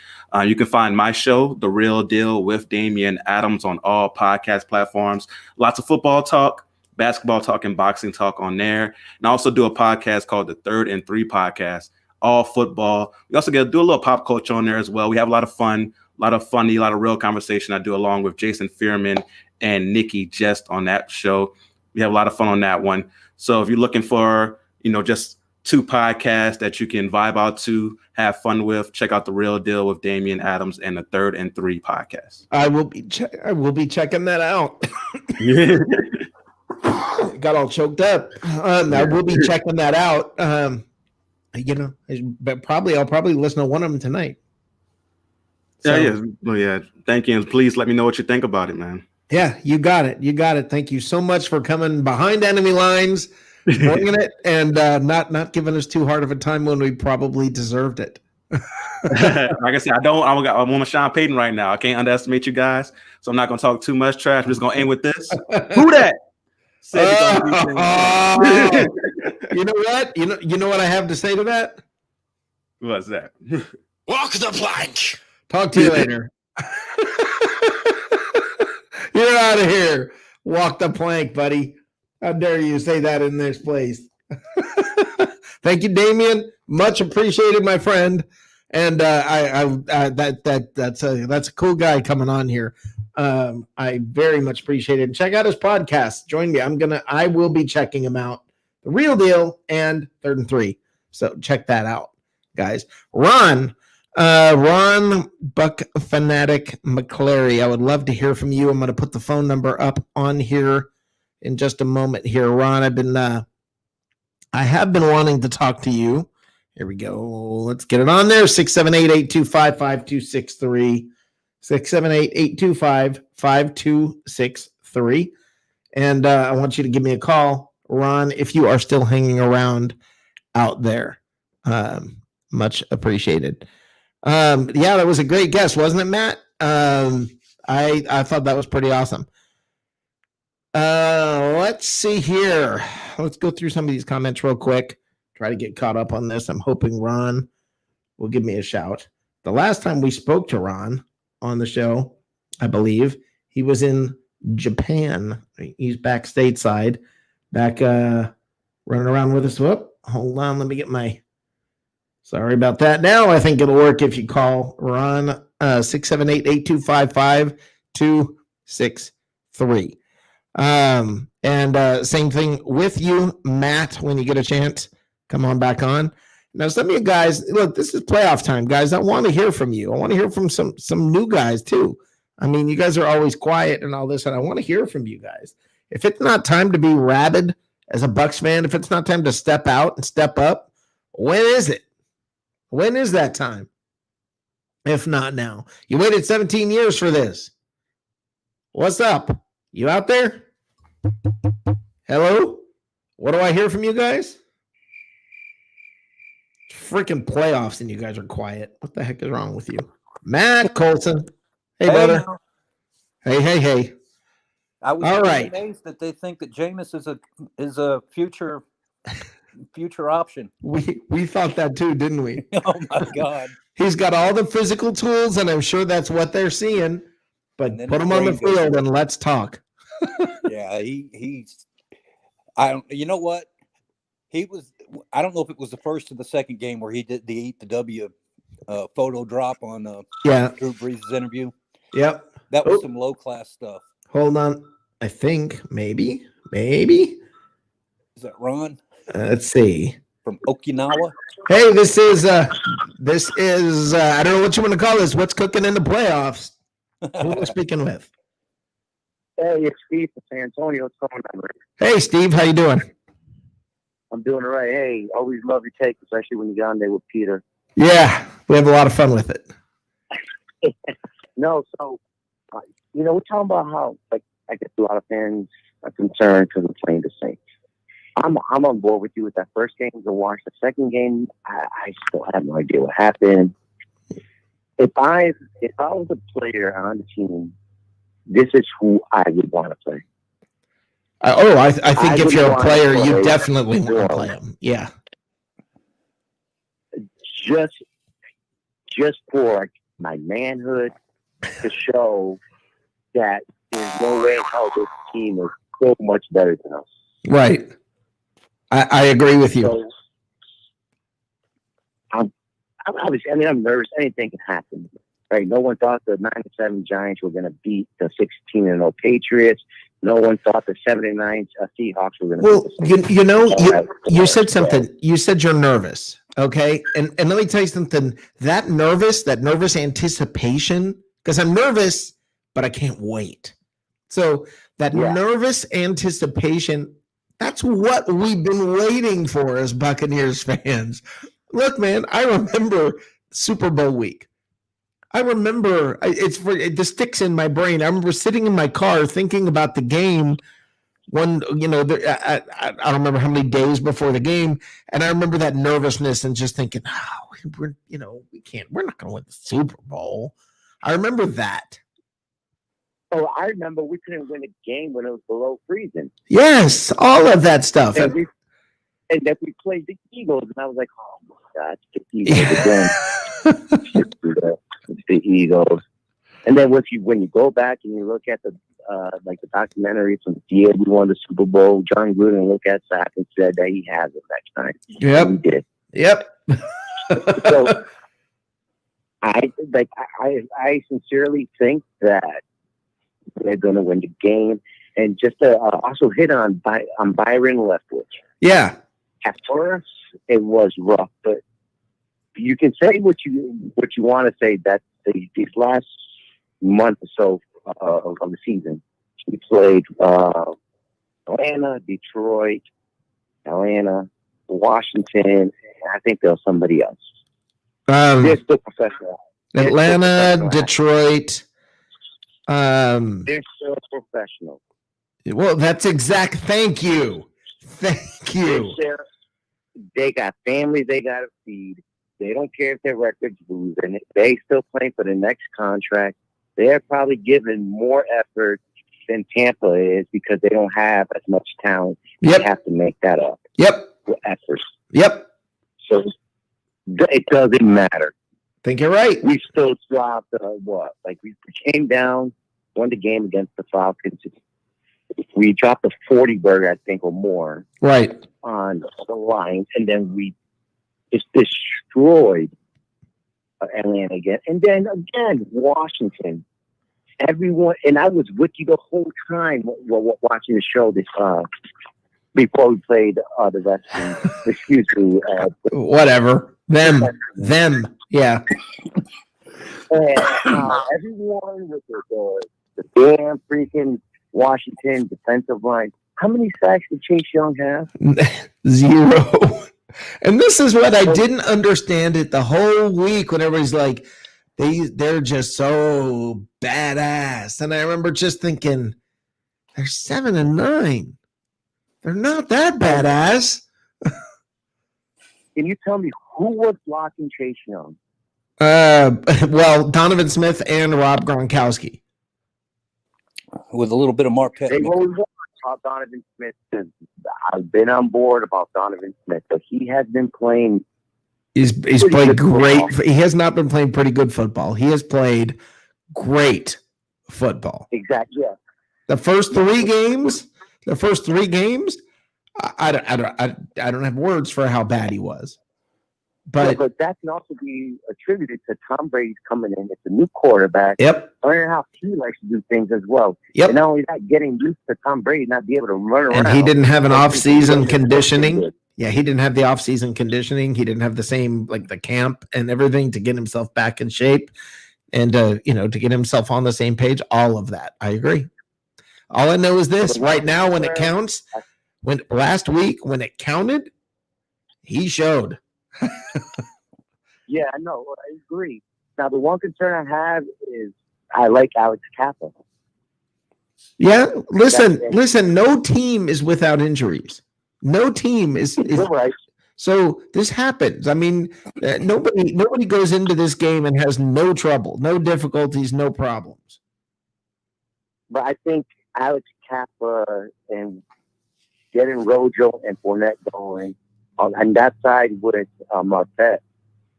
You can find my show, The Real Deal with Damian Adams, on all podcast platforms. Lots of football talk, basketball talk, and boxing talk on there. And I also do a podcast called the 3rd and 3 Podcast, all football. We also do a little pop culture on there as well. We have a lot of fun, a lot of funny, a lot of real conversation I do along with Jason Fearman and Nikki Jest on that show. We have a lot of fun on that one. So if you're looking for, just two podcasts that you can vibe out to, have fun with. Check out The Real Deal with Damian Adams and the 3rd and 3 podcast. I will be checking that out. Got all choked up. I will be checking that out. But I'll probably listen to one of them tonight. Yeah. Thank you. And please let me know what you think about it, man. Yeah, you got it. Thank you so much for coming behind enemy lines, bringing it, and not giving us too hard of a time when we probably deserved it. Like I said, I'm on a Sean Payton right now. I can't underestimate you guys, so I'm not going to talk too much trash. I'm just going to end with this. Who that? You know what? You know what I have to say to that? What's that? Walk the plank. Talk to you later. You're out of here. Walk the plank, buddy. How dare you say that in this place? Thank you, Damian. Much appreciated, my friend. And that's a cool guy coming on here. I very much appreciate it. And check out his podcast. Join me. I will be checking him out. The Real Deal and 3rd and 3. So check that out, guys. Ron Buck Fanatic McClary. I would love to hear from you. I'm going to put the phone number up on here in just a moment here. Ron, I have been wanting to talk to you. Here we go. Let's get it on there. 678-825-5263. 678-825-5263. And I want you to give me a call, Ron, if you are still hanging around out there. Much appreciated. That was a great guess, wasn't it, Matt? I thought that was pretty awesome. Let's see here. Let's go through some of these comments real quick. Try to get caught up on this. I'm hoping Ron will give me a shout. The last time we spoke to Ron on the show, I believe he was in Japan. He's back stateside, back running around with us. Whoop, hold on. Let me get sorry about that. Now I think it'll work if you call Ron 678-825-5263. Same thing with you, Matt, when you get a chance. Come on back on. Now, some of you guys, look, this is playoff time, guys. I want to hear from you. I want to hear from some new guys, too. I mean, you guys are always quiet and all this, and I want to hear from you guys. If it's not time to be rabid as a Bucks fan, if it's not time to step out and step up, when is it? When is that time? If not now. You waited 17 years for this. What's up? You out there? Hello? What do I hear from you guys? Freaking playoffs and you guys are quiet. What the heck is wrong with you? Matt Colson. Hey, brother. Hey. I was all right. Amazed that they think that Jameis is a future option. We thought that too, didn't we? Oh my God. He's got all the physical tools, and I'm sure that's what they're seeing. But put him on the field and let's talk. Yeah, he's. You know what? He was. I don't know if it was the first or the second game where he did the Eat the W photo drop on Drew Brees' interview. Yep. That was some low class stuff. Hold on. I think maybe. Is that Ron? Let's see. From Okinawa. Hey, this is I don't know what you want to call this. What's cooking in the playoffs? Who am I speaking with? Hey, it's Steve from San Antonio. What's going on? Hey, Steve, how you doing? I'm doing all right. Hey, always love your take, especially when you get on there with Peter. Yeah, we have a lot of fun with it. No, so we're talking about how I guess a lot of fans are concerned because we're playing the Saints. I'm on board with you with that first game to watch. The second game, I still have no idea what happened. If I was a player on the team, this is who I would want to play. I think if you're a player, you definitely want to play him. Yeah. Just for my manhood to show that there's no way how this team is so much better than us. Right. I agree with you. So, I'm nervous. Anything can happen. Right? No one thought the 9-7 Giants were going to beat the 16-0 Patriots. No one thought the 79 Seahawks were going to. Well, you said Yeah. something. You said you're nervous. Okay. And let me tell you something. That nervous anticipation, because I'm nervous, but I can't wait. So that Yeah. nervous anticipation, that's what we've been waiting for as Buccaneers fans. Look, man, I remember Super Bowl week. I remember it sticks in my brain. I remember sitting in my car thinking about the game I don't remember how many days before the game. And I remember that nervousness and just thinking, we're not going to win the Super Bowl. I remember that. Oh, I remember we couldn't win a game when it was below freezing. Yes. All of that stuff. And then we played the Eagles, and I was like, oh my God, it's the Eagles again. It's the Eagles. And then when you go back and you look at the documentaries from the year we won the Super Bowl, John Gruden looked at Zach and said that he has it next time. Yep. And he did. Yep. So I sincerely think that they're going to win the game. And just to also hit on Byron Leftwich. Yeah. At first, it was rough, but you can say what you want to say. That these last month or so of the season, he played Atlanta, Detroit, Atlanta, Washington. I think there was somebody else. They're still professional. Atlanta, Detroit. They're still professional. Well, that's exact. Thank you. They got families they got to feed. They don't care if their records lose, and they still playing for the next contract. They're probably giving more effort than Tampa is because they don't have as much talent. Yep. They have to make that up. Yep. With effort. Yep. So it doesn't matter. I think you're right. We still dropped we came down, won the game against the Falcons. We dropped a 40 burger, I think, or more. Right. On the line, and then we just destroyed Atlanta again. And then again, Washington. Everyone, and I was with you the whole time watching the show this before we played the Redskins. Excuse me. Whatever. Them. Yeah. And everyone with the damn freaking Washington defensive line. How many sacks did Chase Young have? 0. And this is what I didn't understand it the whole week when everybody's like, they're just so badass. And I remember just thinking, they're 7-9. They're not that badass. Can you tell me who was blocking Chase Young? Well, Donovan Smith and Rob Gronkowski. With a little bit of Marquette. They always want about Donovan Smith. I've been on board about Donovan Smith, but he has been playing. He's played great. He has not been playing pretty good football. He has played great football. Exactly. Yeah. The first three games, I don't have words for how bad he was. But that can also be attributed to Tom Brady's coming in. It's a new quarterback. Yep. Learning how he likes to do things as well. Yep. And not only that, getting used to Tom Brady not be able to run around. And he didn't have an off-season conditioning. Yeah, he didn't have the off-season conditioning. He didn't have the same, the camp and everything to get himself back in shape and, to get himself on the same page. All of that. I agree. All I know is this. Right now, when it counts, last week, when it counted, he showed. Yeah, I know. I agree. Now, the one concern I have is I like Alex Kappa. Yeah, listen. No team is without injuries. No team is right. So this happens. I mean, nobody goes into this game and has no trouble, no difficulties, no problems. But I think Alex Kappa and getting Rojo and Fournette going on that side with Marquette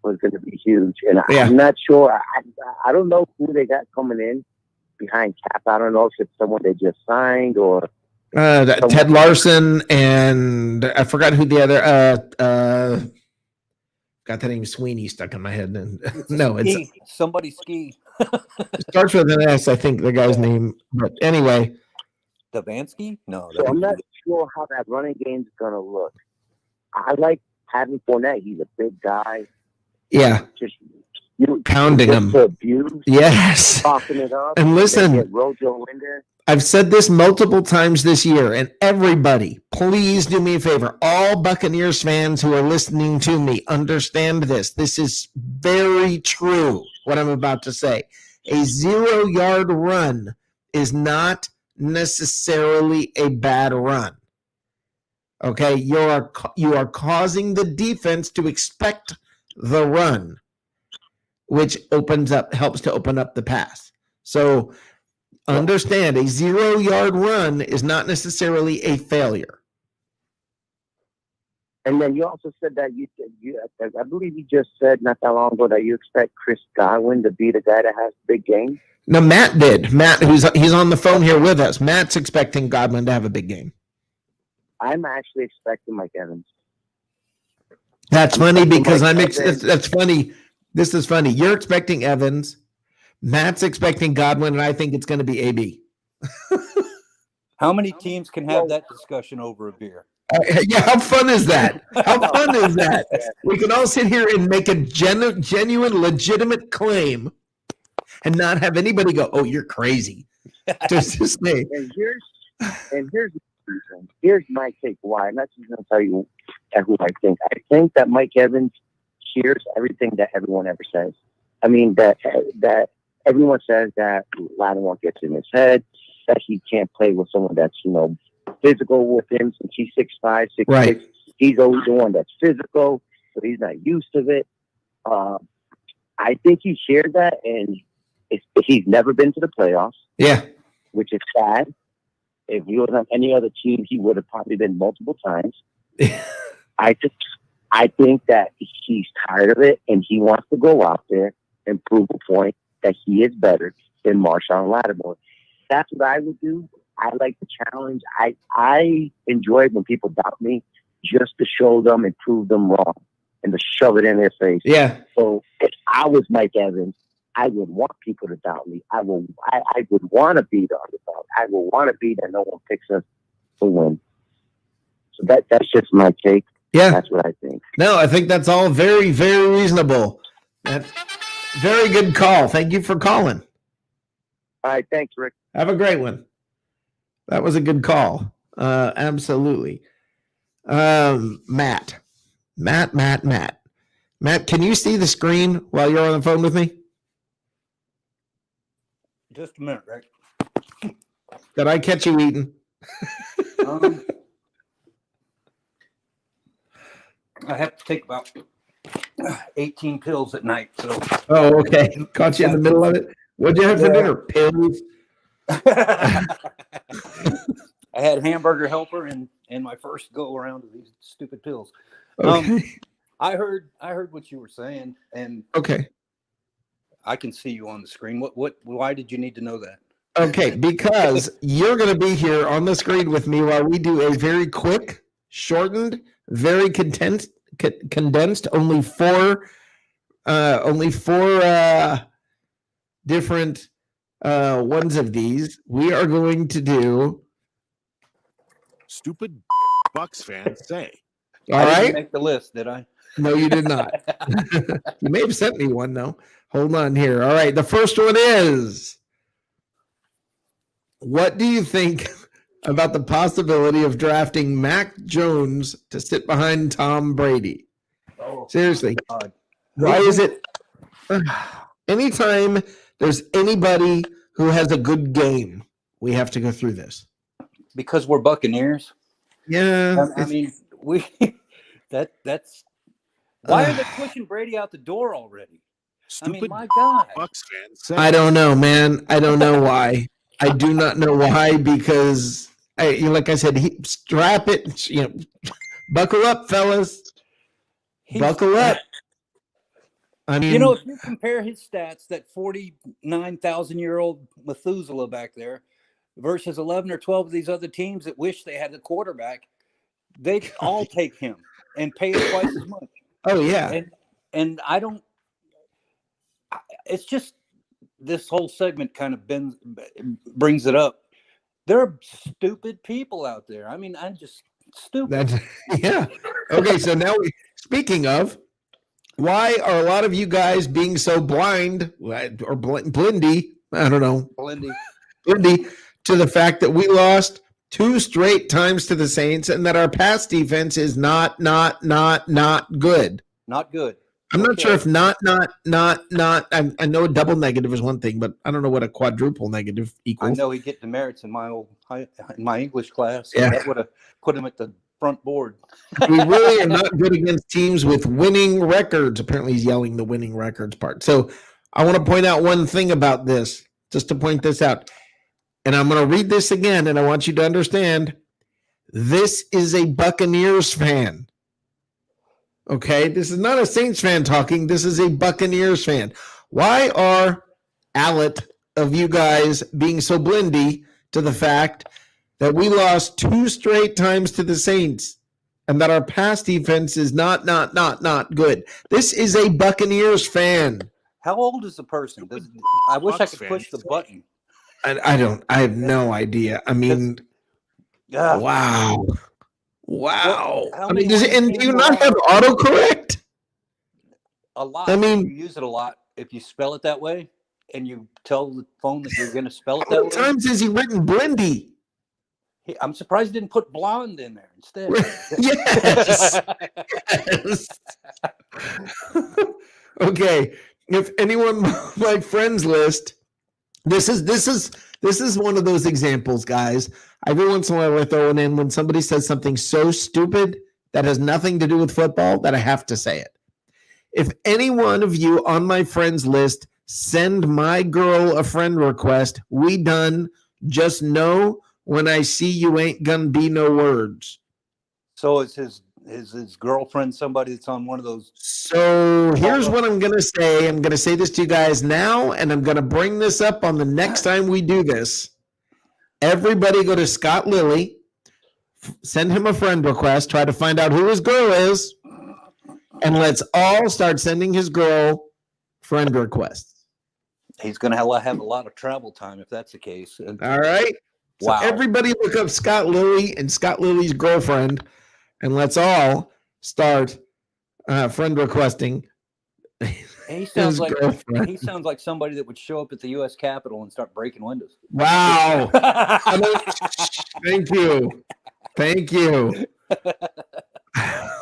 was going to be huge. And I'm not sure. I don't know who they got coming in behind Kappa. I don't know if it's someone they just signed or Ted Larson, and I forgot who the other got that name Sweeney stuck in my head. And no, it's somebody ski. It starts with an S, I think the guy's name. But anyway, Stefanski? No. So I'm not sure how that running game's gonna look. I like having Fournette. He's a big guy. Yeah, Just you pounding just him. to abuse, Yes. talking it up, And listen, get Rojo in there. I've said this multiple times this year, and everybody, please do me a favor. All Buccaneers fans who are listening to me, understand this. This is very true, what I'm about to say. A 0-yard run is not necessarily a bad run. Okay, you are causing the defense to expect the run, which helps to open up the pass. So understand, a 0-yard run is not necessarily a failure. And then you also said that I believe you just said not that long ago that you expect Chris Godwin to be the guy that has big game. No, Matt did. Matt, he's on the phone here with us. Matt's expecting Godwin to have a big game. I'm actually expecting Mike Evans. That's funny because Evans. that's funny. This is funny. You're expecting Evans. Matt's expecting Godwin, and I think it's going to be AB. How many teams can have that discussion over a beer? Yeah, how fun is that? How fun is that? We can all sit here and make a genuine, legitimate claim and not have anybody go, "Oh, you're crazy." Just to say. And here's my take why. I'm not just going to tell you who I think. I think that Mike Evans hears everything that everyone ever says. I mean, that everyone says that Lattimore gets in his head, that he can't play with someone that's, physical with him since he's 6'5", 6'6". Right. He's always the one that's physical, so he's not used to it. I think he shared that, and he's never been to the playoffs. Yeah. Which is sad. If he was on any other team, he would have probably been multiple times. I think that he's tired of it, and he wants to go out there and prove a point that he is better than Marshawn Lattimore. That's what I would do. I like the challenge. I enjoy it when people doubt me, just to show them and prove them wrong and to shove it in their face. Yeah. So if I was Mike Evans, I would want people to doubt me. I would want to be the underdog. I would want to be that no one picks us to win. So that's just my take. Yeah. That's what I think. No, I think that's all very, very reasonable. That's very good call. Thank you for calling. All right. Thanks, Rick. Have a great one. That was a good call. Absolutely. Matt, can you see the screen while you're on the phone with me? Just a minute, Rick. Did I catch you eating? I have to take about 18 pills at night. So. Oh, okay. Caught you in the middle of it. What'd you have for dinner? Pills? I had hamburger helper and my first go around of these stupid pills. Okay. I heard what you were saying, and Okay. I can see you on the screen. Why did you need to know that? Okay, because you're going to be here on the screen with me while we do a very quick, shortened, very condensed, only four different ones of these. We are going to do. Stupid Bucks fans say. All I right. didn't make the list, did I? No, you did not. You may have sent me one though. Hold on here. All right. The first one is, what do you think about the possibility of drafting Mac Jones to sit behind Tom Brady? Oh, Seriously. God. Why is it anytime there's anybody who has a good game, we have to go through this? Because we're Buccaneers. Yeah. I mean, that's why are they pushing Brady out the door already? Stupid I mean, my God. Bucks fans say. I don't know, man. I don't know why. I do not know why, because like I said, strap it, buckle up, fellas. Buckle up. I mean, if you compare his stats, that 49,000-year-old Methuselah back there versus 11 or 12 of these other teams that wish they had the quarterback, they'd all take him and pay him twice as much. Oh, yeah. And I don't – it's just this whole segment kind of brings it up. There are stupid people out there. I mean, I'm just stupid. That's yeah. Okay, so now speaking of, why are a lot of you guys being so blind or blindy? I don't know, blindy to the fact that we lost 2 straight times to the Saints and that our pass defense is not good. Not good. I'm not sure if not. I know a double negative is one thing, but I don't know what a quadruple negative equals. I know he'd get demerits in my English class. Yeah. That would have put him at the front board. We really are not good against teams with winning records. Apparently, he's yelling the winning records part. So I want to point out one thing about this, just to point this out. And I'm going to read this again, and I want you to understand this is a Buccaneers fan. Okay, this is not a Saints fan talking. This is a Buccaneers fan. Why are Allet of you guys being so blindy to the fact that we lost 2 straight times to the Saints and that our pass defense is not good? This is a Buccaneers fan. How old is the person? I wish I could push the button. I have no idea. I mean, wow. I mean, do you not have autocorrect? A lot. I mean, you use it a lot if you spell it that way, and you tell the phone that you're going to spell it how that many way. times has he written blindy? I'm surprised he didn't put blonde in there instead. Yes. Yes. Okay. If anyone my friends list, this is one of those examples, guys. Every once in a while we're throwing in when somebody says something so stupid that has nothing to do with football that I have to say it. If any one of you on my friends list send my girl a friend request, we done. Just know when I see you ain't gonna be no words. So is his girlfriend somebody that's on one of those? So here's what I'm gonna say. I'm gonna say this to you guys now, and I'm gonna bring this up on the next time we do this. Everybody go to Scott Lilly, send him a friend request, try to find out who his girl is, and let's all start sending his girl friend requests. He's going to have a lot of travel time if that's the case. All right. Wow. So everybody look up Scott Lilly and Scott Lilly's girlfriend, and let's all start friend requesting. He sounds like somebody that would show up at the U.S. Capitol and start breaking windows. Wow. Thank you.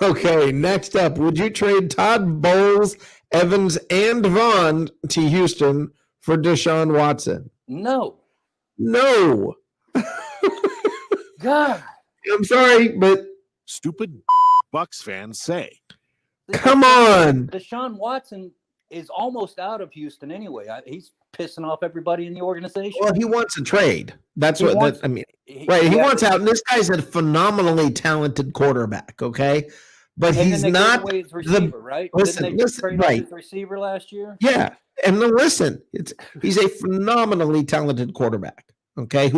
Okay, next up, would you trade Todd Bowles, Evans, and Vaughn to Houston for Deshaun Watson? No. God. I'm sorry, but Stupid Bucks fans say. come on. Deshaun Watson is almost out of Houston anyway. He's pissing off everybody in the organization. Well, he wants a trade. That's He what wants- I mean. Right, he wants out. And this guy's a phenomenally talented quarterback, okay? But And he's then they not gave away his receiver, right? listen, Didn't they listen, trade right. his receiver last year? Yeah, and then listen, he's a phenomenally talented quarterback. Okay,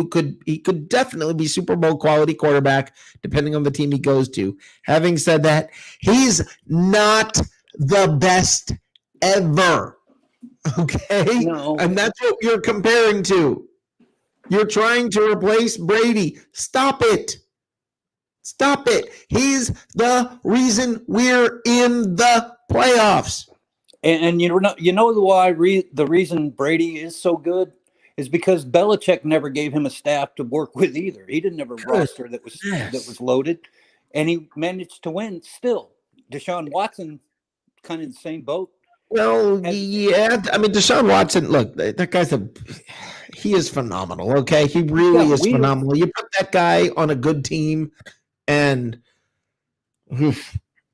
he could definitely be Super Bowl quality quarterback depending on the team he goes to. Having said that, he's not the best ever. Okay, No. and that's what you're comparing to. You're trying to replace Brady. Stop it. Stop it. He's the reason we're in the playoffs. And you know why the reason Brady is so good is because Belichick never gave him a staff to work with either. He didn't have a roster that was loaded, and he managed to win still. Deshaun Watson, kind of in the same boat. Well, yeah. I mean, Deshaun Watson, look, that guy's he is phenomenal, okay? He really is phenomenal. You put that guy on a good team and,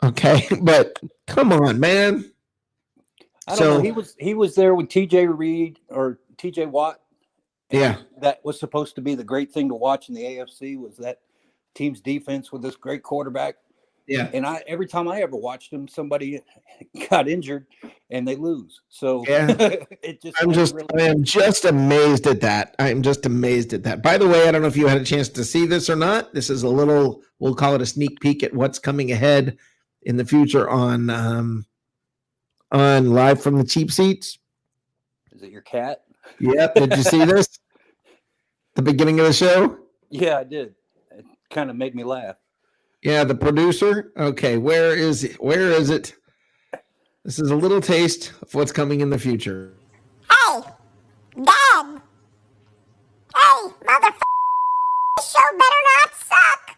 okay, but come on, man. I don't know. He was there with TJ Reed or TJ Watt. Yeah. That was supposed to be the great thing to watch in the AFC was that team's defense with this great quarterback. Yeah. And every time I ever watched them, somebody got injured and they lose. So yeah, I am just amazed at that. I am just amazed at that. By the way, I don't know if you had a chance to see this or not. This is a little, we'll call it a sneak peek at what's coming ahead in the future on Live from the Cheap Seats. Is it your cat? Yep. Did you see this? The beginning of the show? Yeah, I did. It kind of made me laugh. Yeah, the producer. Okay, where is it? Where is it? This is a little taste of what's coming in the future. Hey, Dad. Hey, this show better not suck.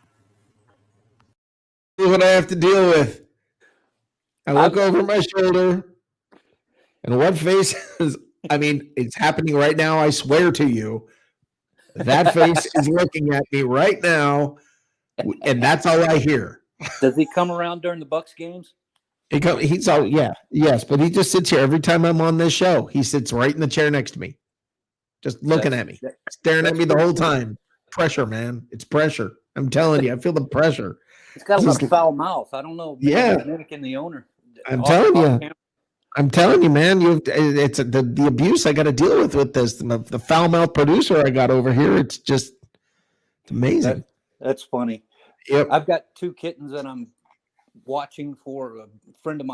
This is what I have to deal with. I look over my shoulder, and what face is, I mean, it's happening right now. I swear to you. That face is looking at me right now, and that's all I hear. Does he come around during the Bucks games? He's all, yeah, yes, but he just sits here every time I'm on this show. He sits right in the chair next to me, just looking at me, staring at me the whole time. Pressure, man. It's pressure. I'm telling you, I feel the pressure. He's got a This little is- foul mouth. I don't know. Maybe Yeah. he's mimicking the owner. I'm Off- telling off you. camera. I'm telling you, man. It's the abuse I got to deal with this. The foul mouth producer I got over here. It's just it's amazing. That's funny. Yep. I've got 2 kittens that I'm watching for. A friend of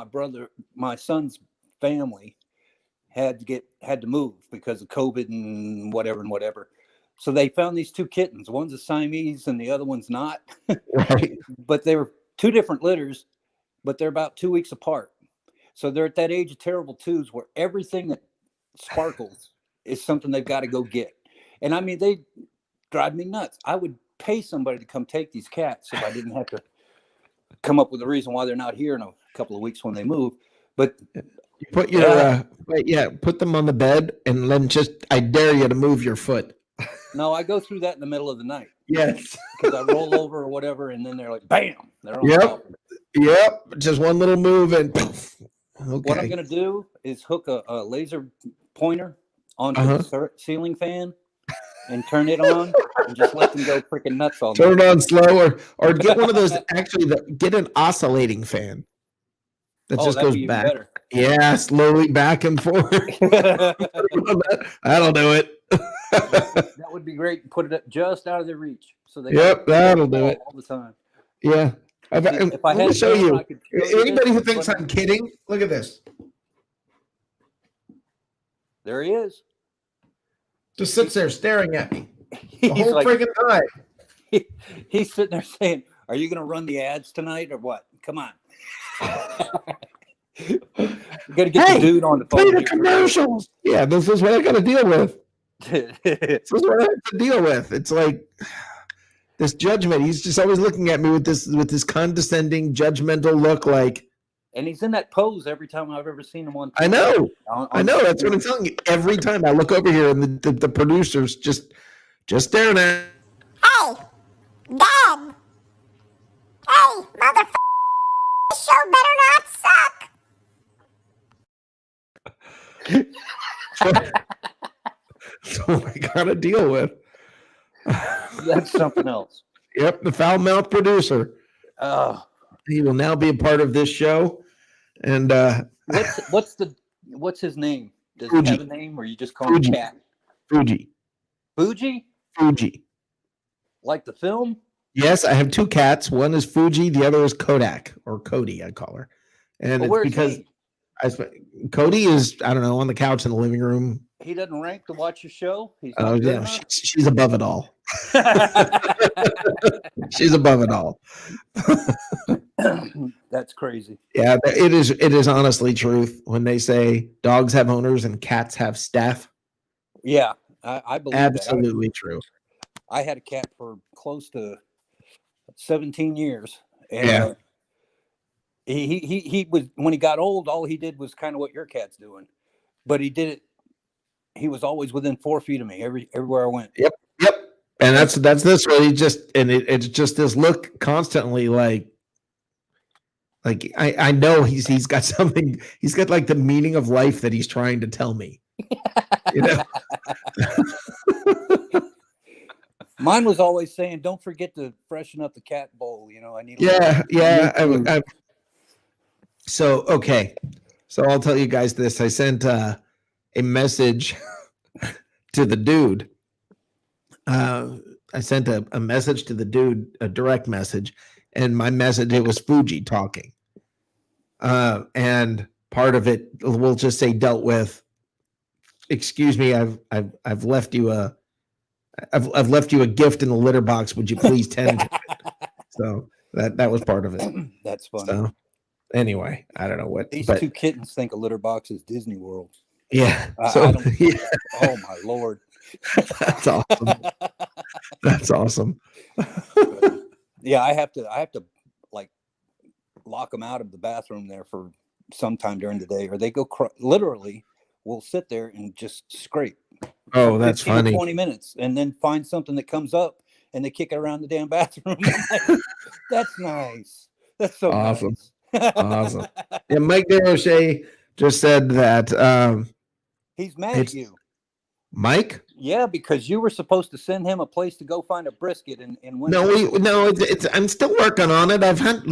my son's family had to move because of COVID and whatever. So they found these 2 kittens. One's a Siamese and the other one's not. Right. But they were 2 different litters, but they're about 2 weeks apart. So they're at that age of terrible twos where everything that sparkles is something they've got to go get. And I mean, they drive me nuts. I would pay somebody to come take these cats if I didn't have to come up with a reason why they're not here in a couple of weeks when they move. But You put your put them on the bed and then I dare you to move your foot. no, I go through that in the middle of the night Yes. because I roll over or whatever, and then they're like, bam, they're on Yep. top. Yep. Just one little move and okay. What I'm going to do is hook a laser pointer onto Uh-huh. the ceiling fan and turn it on and just let them go freaking nuts all Turn night. it on slow or get one of those get an oscillating fan that just that'd goes be even back. better. Yeah, slowly back and forth. That'll do it. That would be great. Put it up just out of their reach. So they Yep, that'll do it. all the time. Yeah. If I Let me had show time, you. I could show you Anybody this, who thinks but I'm kidding, look at this. there he is. Just sits there staring at me the He's whole like, freaking time. he's sitting there saying, "Are you going to run the ads tonight or what? Come on." You got to get Hey, the dude on the Play phone. the commercials. Yeah, this is what I got to deal with. here. This is what I have to deal with. It's like this judgment. He's just always looking at me with this condescending, judgmental look. Like And he's in that pose every time I've ever seen him on. I know. on I know. That's what I'm telling you. Every time I look over here, and the producer's just staring at. Hey, Dad. Hey, this show better not suck. So I gotta deal with. That's something else. Yep, the foul mouth producer. Oh, He will now be a part of this show, and what's his name? Does Fuji. he have a name, or you just call him Fuji. Cat? Fuji. Fuji, like the film? Yes, I have 2 cats. One is Fuji, the other is Kodak or Cody. I call her, and But it's where's because Cody is I don't know on the couch in the living room. he doesn't rank to watch your show. He's Oh, not good yeah, enough? she's above it all. She's above it all. That's crazy. Yeah, it is. It is honestly truth when they say dogs have owners and cats have staff. Yeah, I believe Absolutely true. that. I had a cat for close to 17 years. And Yeah. he was, when he got old, all he did was kind of what your cat's doing, but he did it. He was always within 4 feet of me everywhere I went. Yep. And that's this way. He just it's just this look constantly like I know he's got something. He's got like the meaning of life that he's trying to tell me. You know. Mine was always saying, "Don't forget to freshen up the cat bowl." You know, I need. Yeah. So okay, so I'll tell you guys this. I sent a message to the dude. I sent a message to the dude, a direct message, and my message it was Fuji talking. And part of it we'll just say dealt with. Excuse me, I've left you I've left you a gift in the litter box. Would you please tend to it? So that was part of it. That's funny. So anyway, I don't know what, These but two kittens think a litter box is Disney World. yeah. I So don't- yeah, Oh my Lord. that's awesome. That's awesome. Yeah, I have to like lock them out of the bathroom there for sometime during the day, or they go literally will sit there and just scrape. Oh, for that's 15 or funny. 20 minutes, and then find something that comes up, and they kick it around the damn bathroom. I'm like, that's nice. That's so Awesome. nice. Awesome. Yeah, Mike DeRoche just said that He's mad at It's- you. Mike. Yeah, because you were supposed to send him a place to go find a brisket, and when No, it's I'm still working on it. I've had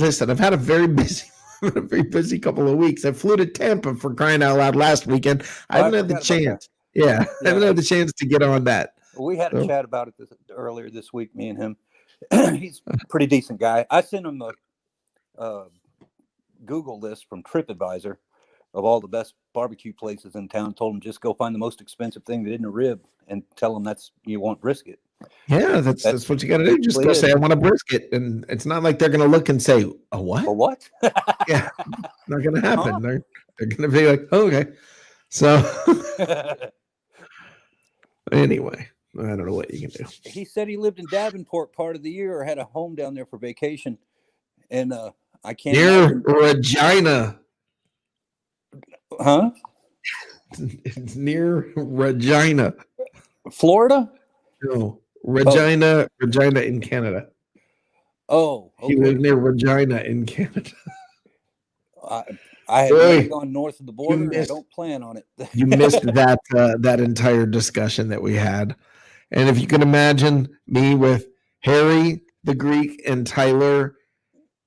a very busy couple of weeks. I flew to Tampa for crying out loud last weekend. I I haven't had the forgot about that. chance. Yeah, I haven't Yeah. had the chance to get on that. we had a So- chat about it earlier this week, me and him. He's a pretty decent guy. I sent him a Google list from TripAdvisor of all the best barbecue places in town. Told him just go find the most expensive thing that isn't a rib, and tell him that's you want brisket. Yeah, that's what you got to do. Just go basically say it. I want a brisket, and it's not like they're going to look and say a what? For what? Yeah, not going to happen. Huh? They're going to be like, oh, okay. So anyway, I don't know what you can do. He said he lived in Davenport part of the year, or had a home down there for vacation, and I can't. Near imagine- Regina. Huh? It's near Regina. Florida? No, Regina in Canada. Oh, He okay. lived near Regina in Canada. I have Boy, never gone north of the border. And I missed- don't plan on it. You missed that entire discussion that we had. And if you can imagine me with Harry the Greek and Tyler,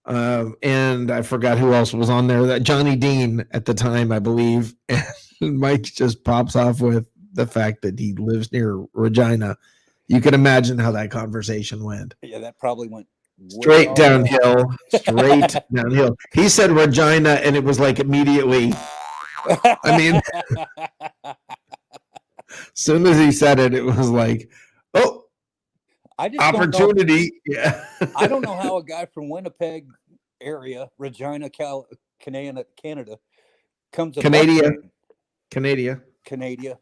and I forgot who else was on there. That Johnny Dean at the time, I believe. And Mike just pops off with the fact that he lives near Regina. You can imagine how that conversation went. Yeah, that probably went way Straight off. downhill. Straight downhill. He said Regina, and it was like immediately. I mean, as soon as he said it, it was like, oh, I just don't know- opportunity. Yeah. I don't know how a guy from Winnipeg area, Regina, Canada, comes to Canada. Canada. Canada.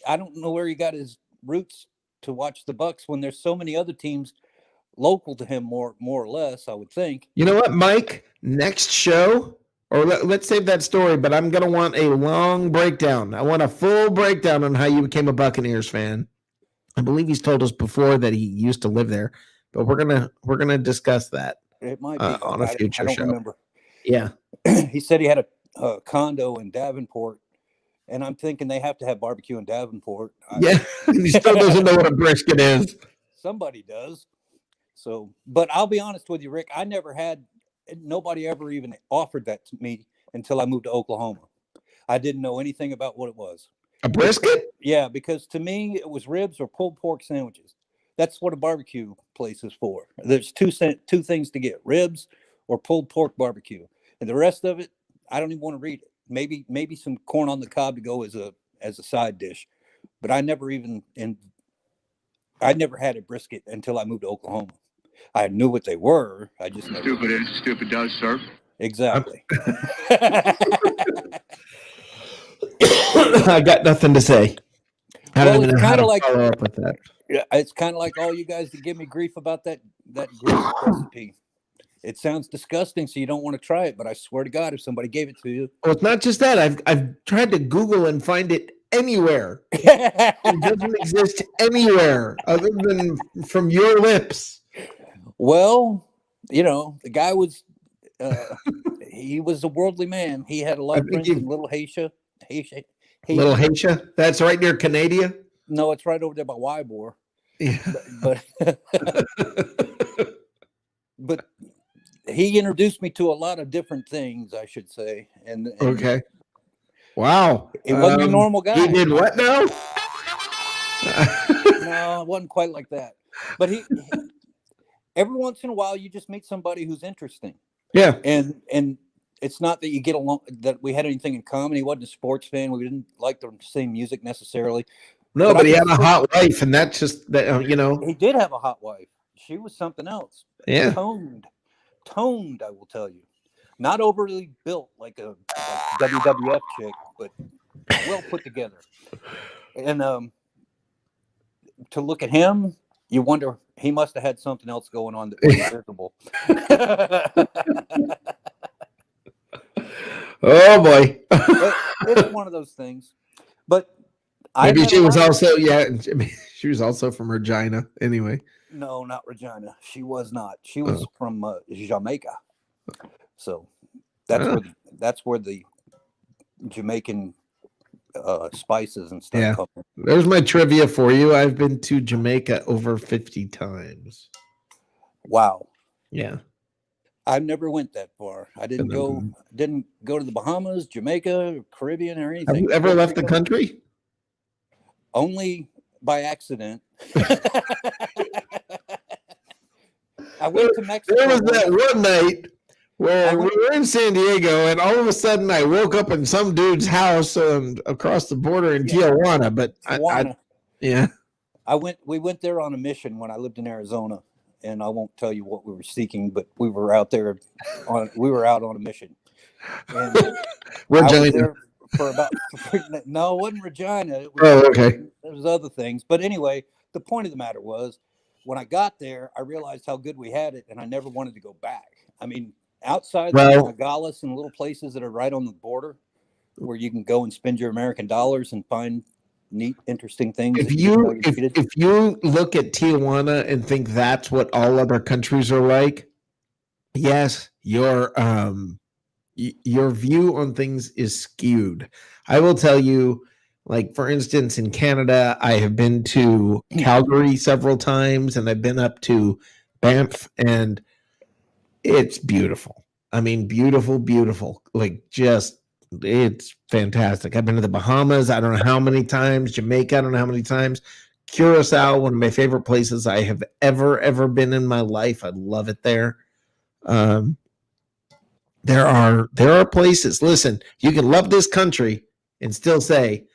I don't know where he got his roots to watch the Bucks when there's so many other teams local to him, more or less. I would think. You know what, Mike? Next show, or let's save that story, but I'm going to want a long breakdown. I want a full breakdown on how you became a Buccaneers fan. I believe he's told us before that he used to live there, but we're gonna discuss that. It might be On a future I don't show. remember. Yeah. He said he had a condo in Davenport, and I'm thinking they have to have barbecue in Davenport. Yeah. He still doesn't know what a brisket is. Somebody does. So, but I'll be honest with you, Rick. Nobody ever even offered that to me until I moved to Oklahoma. I didn't know anything about what it was. A brisket? Yeah, because to me, it was ribs or pulled pork sandwiches. That's what a barbecue place is for. There's two things to get: ribs or pulled pork barbecue, and the rest of it, I don't even want to read it. Maybe some corn on the cob to go as a side dish, but I never had a brisket until I moved to Oklahoma. I knew what they were. I just never. Stupid is, stupid does, sir. Exactly. I got nothing to say. I Well, don't even it's know how kinda to like- follow up with that. Yeah, it's kind of like all you guys that give me grief about that grill recipe. It sounds disgusting, so you don't want to try it. But I swear to God, if somebody gave it to you, Well, it's not just that. I've tried to Google and find it anywhere. It doesn't exist anywhere other than from your lips. well, the guy was he was a worldly man. He had a lot I of think friends in Little Haitian. Little Haitian. That's right near Canada. No, it's right over there by Ybor. Yeah. But but he introduced me to a lot of different things, I should say. And Okay. Wow. it wasn't a normal guy. He did what now? No, it wasn't quite like that. But he every once in a while you just meet somebody who's interesting. Yeah. And it's not that you get along that we had anything in common. He wasn't a sports fan. We didn't like the same music necessarily. No, But I but he can had a still- hot wife, and that's just that. He did have a hot wife. She was something else. Yeah. Toned, I will tell you. Not overly built like a WWF chick, but well put together. And to look at him, you wonder he must have had something else going on that was visible. Oh boy. It's one of those things. But Maybe met she a was lot of- also she was also from Regina anyway. No, not Regina. She was not. She was from Jamaica. So that's where the Jamaican spices and stuff Yeah. come from. There's my trivia for you. I've been to Jamaica over 50 times. Wow. Yeah. I never went that far. I didn't go to the Bahamas, Jamaica, Caribbean, or anything. Have you ever left the country? Only by accident. I went to Mexico. There was once. that one night where we were in San Diego, and all of a sudden I woke up in some dude's house across the border in Tijuana. But Tijuana. Yeah. We went there on a mission when I lived in Arizona, and I won't tell you what we were seeking, but we were out out on a mission. And I was Regina. there for about no, it wasn't Regina. It was, Oh, okay. There was other things. But anyway, the point of the matter was when I got there, I realized how good we had it, and I never wanted to go back. I mean, outside the Nogales and little places that are right on the border where you can go and spend your American dollars and find neat, interesting things. If you look at Tijuana and think that's what all other countries are like, yes, your view on things is skewed. I will tell you, like for instance, in Canada, I have been to Calgary several times, and I've been up to Banff, and it's beautiful. I mean, beautiful, beautiful. Like just it's fantastic. I've been to the Bahamas, I don't know how many times, Jamaica, I don't know how many times. Curacao, one of my favorite places I have ever been in my life. I love it there. There are places. Listen, you can love this country and still say,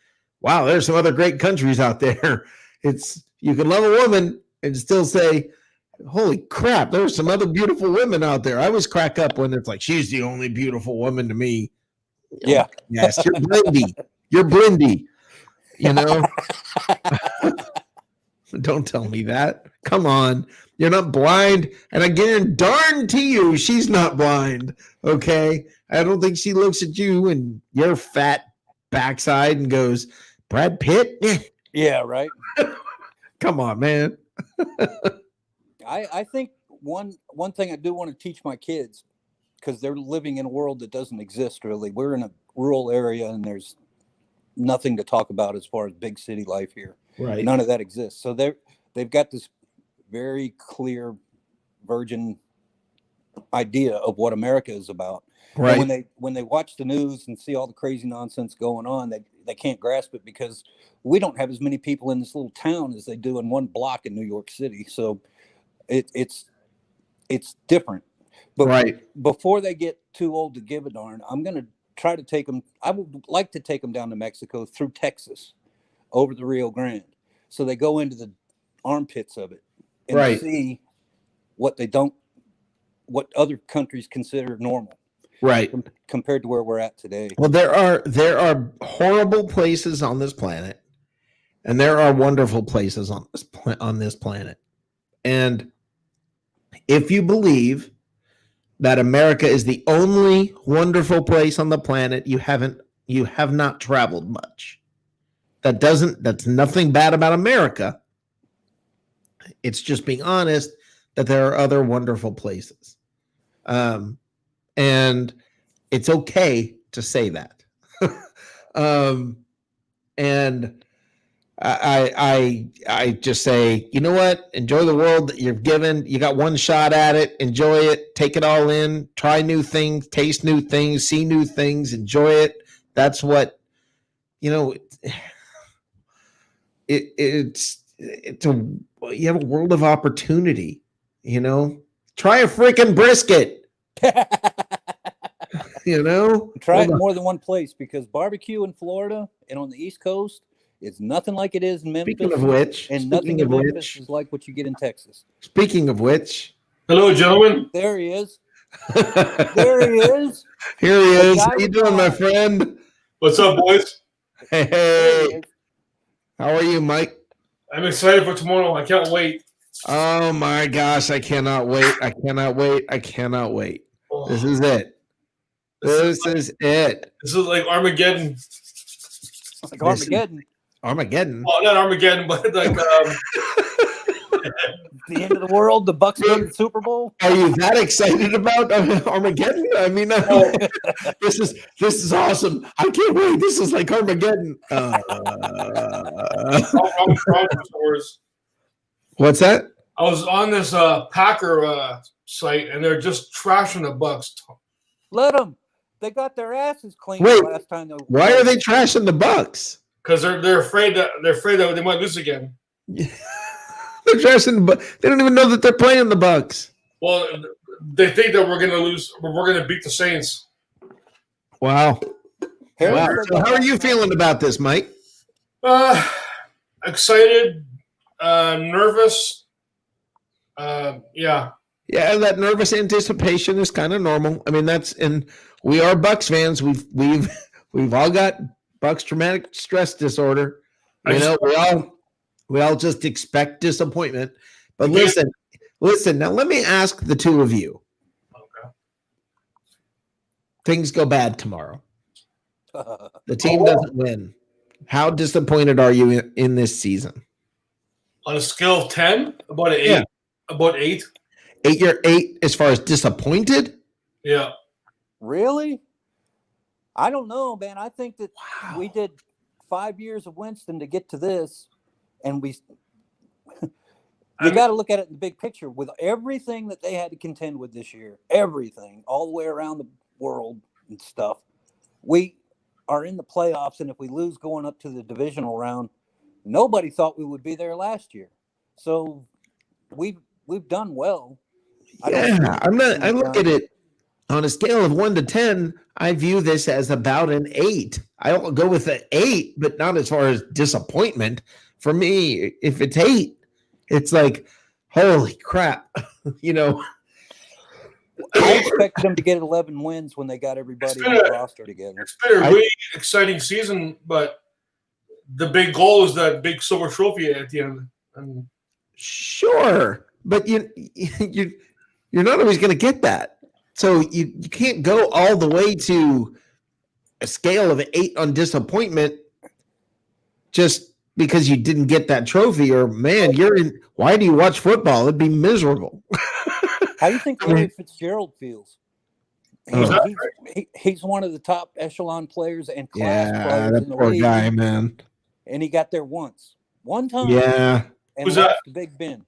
wow, there's some other great countries out there. You can love a woman and still say, holy crap, there's some other beautiful women out there. I always crack up when it's like, she's the only beautiful woman to me. Yeah. Yes, you're blindy. You're blindy. You know? Don't tell me that. Come on. You're not blind. And I guarantee you she's not blind. Okay? I don't think she looks at you and your fat backside and goes, Brad Pitt? Yeah, right. Come on, man. I think one thing I do want to teach my kids, because they're living in a world that doesn't exist really. We're in a rural area and there's nothing to talk about as far as big city life here. Right. None of that exists. So they've got this very clear virgin idea of what America is about. Right. And when they watch the news and see all the crazy nonsense going on, they can't grasp it because we don't have as many people in this little town as they do in one block in New York City. So it's different. But before they get too old to give a darn, I'm going to try to take them. I would like to take them down to Mexico through Texas over the Rio Grande. So they go into the armpits of it and see what other countries consider normal. Right. Compared to where we're at today. Well, there are horrible places on this planet, and there are wonderful places on this planet. And if you believe that America is the only wonderful place on the planet, you have not traveled much. That's nothing bad about America. It's just being honest that there are other wonderful places. And it's okay to say that. And I just say, you know what? Enjoy the world that you're given. You got one shot at it. Enjoy it. Take it all in. Try new things. Taste new things. See new things. Enjoy it. That's what, you have a world of opportunity. Try a freaking brisket. Try it in more than one place, because barbecue in Florida and on the East Coast It's nothing like it is in Memphis, Speaking of which, and nothing speaking in of Memphis which, is like what you get in Texas. speaking of which, Hello, gentlemen. There he is. There he is. here he The is. guy How you with doing, my eyes. friend? What's up, boys? Hey, There he hey. is. How are you, Mike? I'm excited for tomorrow. I can't wait. Oh my gosh, I cannot wait. I cannot wait. I cannot wait. Oh, This is it. This is it. this is like Armageddon. Like Armageddon. Armageddon. Well, not Armageddon, but like The end of the world. The Bucks win the Super Bowl. Are you that excited about Armageddon? I mean, Oh. this is awesome. I can't wait. This is like Armageddon. wrong stores. What's that? I was on this Packer site, and they're just trashing the Bucks. Let them. They got their asses cleaned Wait, last time. Why are they trashing the Bucks? Because they're afraid that they might lose again. They're trashing the Bucks. They don't even know that they're playing the Bucks. Well, they think that we're going to lose. We're going to beat the Saints. Wow. Harry Wow. said So that how are last you night. feeling about this, Mike? Excited, nervous. Yeah. Yeah, that nervous anticipation is kind of normal. I mean, and we are Bucks fans. We've all got Bucks traumatic stress disorder. You know, we all just expect disappointment. But Okay. listen. Now let me ask the two of you. Okay. Things go bad tomorrow. The team doesn't win. How disappointed are you in this season? On a scale of 10, about an 8. Yeah. About 8. You're 8 as far as disappointed? Yeah. Really? I don't know, man. I think that we did 5 years of Winston to get to this, and you got to look at it in the big picture with everything that they had to contend with this year, everything, all the way around the world and stuff. We are in the playoffs, and if we lose going up to the divisional round, nobody thought we would be there last year. So we've done well. Yeah, I look at it on a scale of 1 to 10. I view this as about an 8. I don't go with an 8, but not as far as disappointment. For me, if it's 8, it's like, holy crap, you know. I expected them to get 11 wins when they got everybody on the roster together. It's been a really exciting season, but the big goal is that big silver trophy at the end. And Sure, but you're not always going to get that. So you can't go all the way to a scale of 8 on disappointment just because you didn't get that trophy. Or man, why do you watch football? It'd be miserable. How do you think Larry Fitzgerald feels? Oh. He's one of the top echelon players and class Yeah, players that in the poor league, guy, man. and he got there one time. Yeah, and Who's lost that? to Big Ben.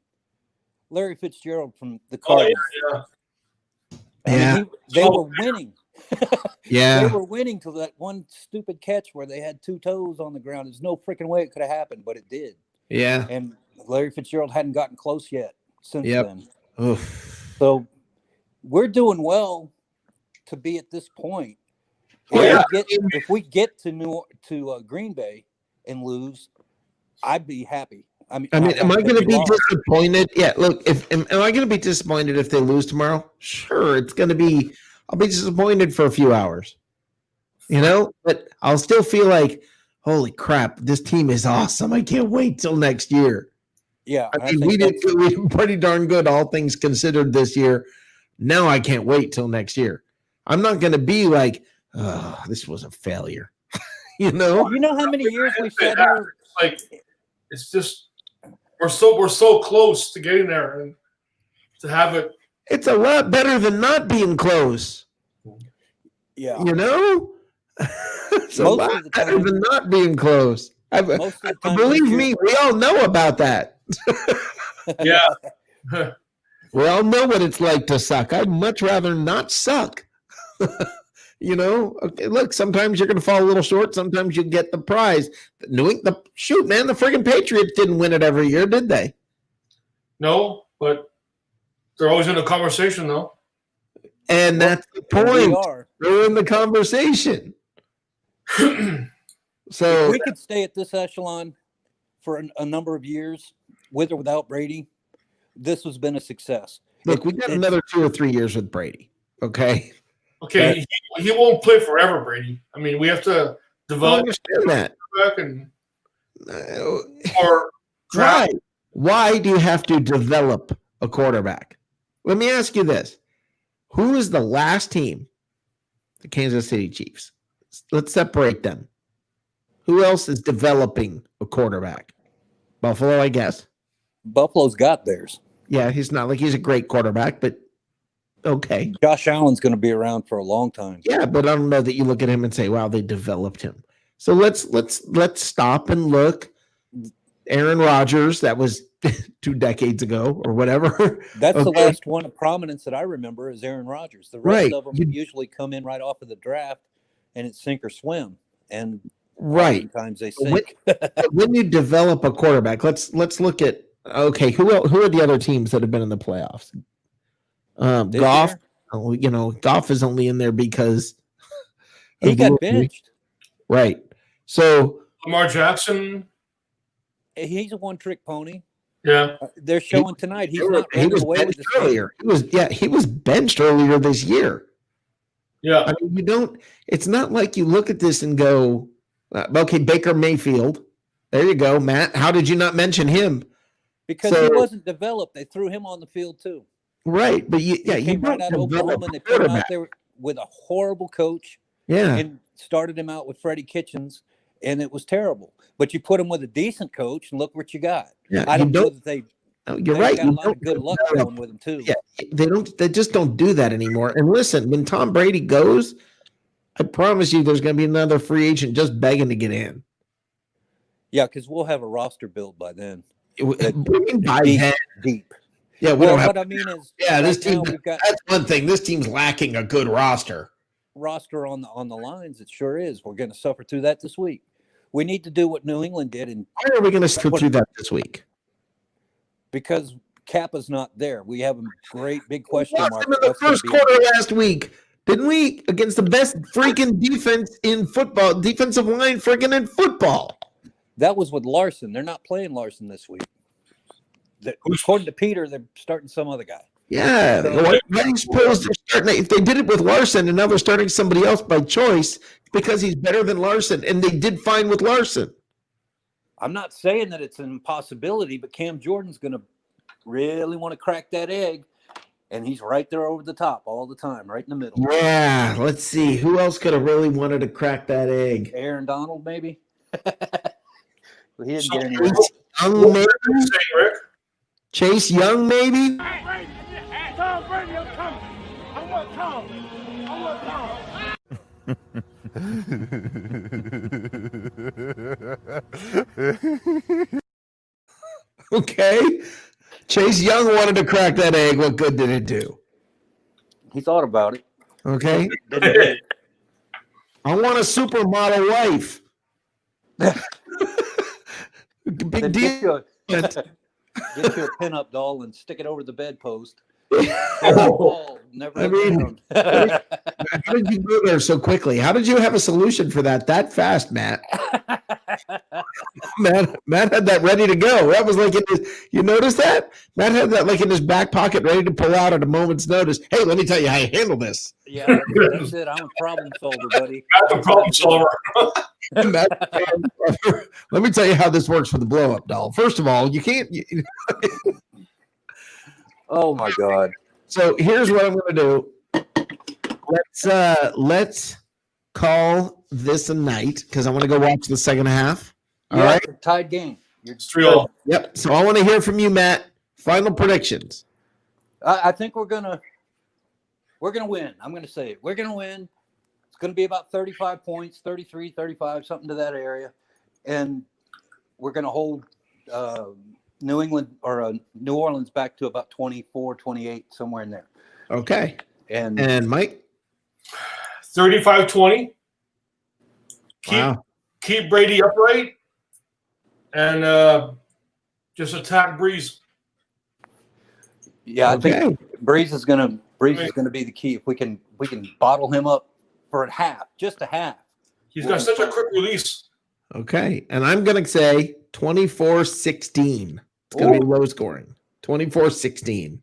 Larry Fitzgerald from the oh, Cardinals. yeah. I mean, Yeah. they were winning. They yeah, were winning till that one stupid catch where they had 2 toes on the ground. There's no freaking way it could have happened, but it did. yeah. And Larry Fitzgerald hadn't gotten close yet since Yep. then. Oof. So we're doing well to be at this point. Oh, yeah. If we get to Green Bay and lose, I'd be happy. I mean, am I going to be lost. disappointed? Yeah. Look, am I going to be disappointed if they lose tomorrow? Sure, it's going to be. I'll be disappointed for a few hours, you know, but I'll still feel like, holy crap, this team is awesome. I can't wait till next year. Yeah, I mean, we did pretty darn good, all things considered, this year. Now I can't wait till next year. I'm not going to be like, oh, this was a failure. You know? You know how many years we sat here? Like, it's just we're so close to getting there, and to have it. It's a lot better than not being close. Yeah, You know? It's a Most lot of the better time- than not being close. most of the time Believe this year- me, we all know about that. Yeah. We all know what it's like to suck. I'd much rather not suck. You know, okay, look, sometimes you're going to fall a little short. Sometimes you get the prize. The friggin' Patriots didn't win it every year, did they? No, but they're always in the conversation, though. And that's the And we point. are. They're in the conversation. If So we could stay at this echelon for a number of years, with or without Brady, this has been a success. look, we got another 2 or 3 years with Brady. Okay. Okay, he won't play forever, Brady. I mean, we have to I develop understand that. back and Uh, or Why? draft. Why do you have to develop a quarterback? Let me ask you this. Who is the last team? The Kansas City Chiefs. Let's separate them. Who else is developing a quarterback? Buffalo, I guess. Buffalo's got theirs. Yeah, he's not like he's a great quarterback, but okay. Josh Allen's going to be around for a long time. Yeah, but I don't know that you look at him and say, "Wow, they developed him." So let's stop and look. Aaron Rodgers, that was 2 decades ago or whatever. That's the Okay. last one of prominence that I remember is Aaron Rodgers. The rest Right. of them You- usually come in right off of the draft, and it's sink or swim. And Right. oftentimes they When- sink. But when you develop a quarterback, let's look at okay, who are the other teams that have been in the playoffs? This Goff, year, Goff is only in there because he of got Louisville. benched. Right. So Lamar Jackson. He's a one-trick pony. Yeah. They're showing tonight he's he not running was away with benched this game. earlier. He was benched earlier this year. Yeah. I mean, you don't. It's not like you look at this and go, okay, Baker Mayfield. There you go, Matt. How did you not mention him? Because So- he wasn't developed. They threw him on the field too. Right, but you He came right out of Oklahoma, and they put him out there with a horrible coach Yeah, and started him out with Freddie Kitchens, and it was terrible. But you put him with a decent coach, and look what you got. yeah. I you don't know that they You're they've right. got You a lot of don't good luck develop. going with him too. Yeah, they don't. They just don't do that anymore. And listen, when Tom Brady goes, I promise you, there's going to be another free agent just begging to get in. Yeah, because we'll have a roster built by then. What do you mean by Deep, that? deep. Yeah, we Well, don't have. what I mean is, Yeah, this right now team. we've got That's one thing. This team's lacking a good roster. roster on the lines. It sure is. We're going to suffer through that this week. We need to do what New England did, and Why are we going to sit through that this week? because Kappa's not there, we have a great big question Lost mark. them in the What's gonna first be- quarter last week, didn't we? Against the best freaking defense in football, defensive line freaking in football. That was with Larson. They're not playing Larson this week. According to Peter, they're starting some other guy. Yeah. So- Why do you suppose they're starting? If they did it with Larson and now they're starting somebody else by choice because he's better than Larson, and they did fine with Larson. I'm not saying that it's an impossibility, but Cam Jordan's going to really want to crack that egg, and he's right there over the top all the time, right in the middle. Yeah. Let's see. Who else could have really wanted to crack that egg? Aaron Donald, maybe. But he didn't So- get anywhere. Chase Young, What maybe? are you saying, Rick? Chase Young, maybe? Tom Brady, I'm coming. I want Tom. I want Tom. Okay. Chase Young wanted to crack that egg. What good did it do? He thought about it. Okay. Didn't do it. I want a supermodel wife. Big Then get deal. you a pinup doll and stick it over the bedpost. Oh, never I mean, found. How did you go there so quickly? How did you have a solution for that fast, Matt? Matt had that ready to go. That was like in his, you notice that? Matt had that like in his back pocket, ready to pull out at a moment's notice. Hey, let me tell you how you handle this. Yeah, that's it. I'm a problem solver, buddy. That's a problem solver. Matt, let me tell you how this works for the blow up doll. First of all, you can't. Oh my God. So here's what I'm going to do. Let's call this a night because I want to go watch the second half. All Yeah, right. it's a tied game. It's 3-0. Yep. So I want to hear from you, Matt. Final predictions. I think we're gonna win. I'm gonna say it. We're gonna win. It's gonna be about 35 points, 33, 35, something to that area, and we're gonna hold New England or New Orleans back to about 24, 28, somewhere in there. Okay. And And Mike. 35-20. Wow. Keep Brady upright and just attack Breeze. yeah, I think Okay. Breeze is gonna be the key. If we can bottle him up for a half, just a half. He's got such a quick release. Okay. And I'm going to say 24-16. It's going to be Ooh. low scoring. 24-16.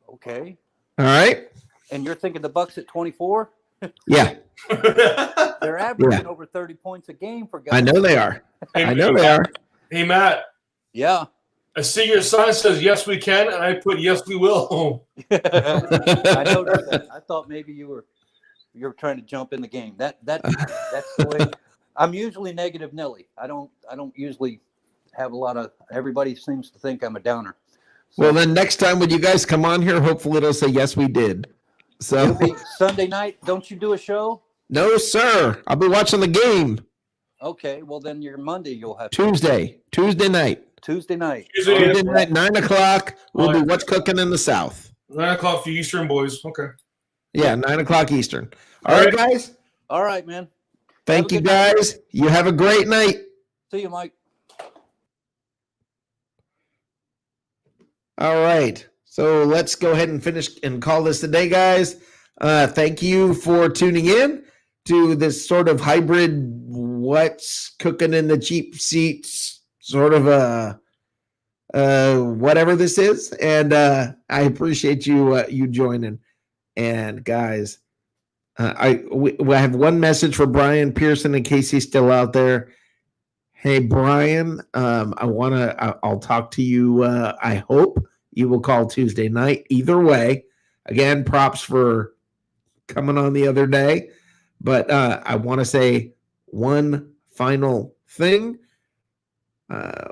Okay. All right. And you're thinking the Bucks at 24? Yeah. They're averaging over 30 points a game for guys. I know they are. I know they are. Hey, Matt. Yeah. I see your sign says yes we can, and I put yes we will. I noticed that. I thought maybe you were trying to jump in the game. That's the way. I'm usually negative Nelly. I don't usually have a lot of. Everybody seems to think I'm a downer. So Well, then next time when you guys come on here, hopefully it'll say yes we did. So it'll be Sunday night. Don't you do a show? no, sir. I'll be watching the game Okay. Well, then your Monday you'll have Tuesday night. Tuesday night. Tuesday night, 9 o'clock. We'll be What's Cooking in the South. 9 o'clock for Eastern boys. Okay. Yeah, 9 o'clock Eastern. All right, guys. All right, man. Thank you, good night. guys. You have a great night. See you, Mike. All right. So let's go ahead and finish and call this a day, guys. Thank you for tuning in to this sort of hybrid What's Cooking in the Cheap Seats sort of whatever this is. And I appreciate you joining. And guys, I have one message for Brian Pearson in case he's still out there. Hey, Brian, I'll talk to you. I hope you will call Tuesday night. Either way, again, props for coming on the other day. But I want to say one final thing.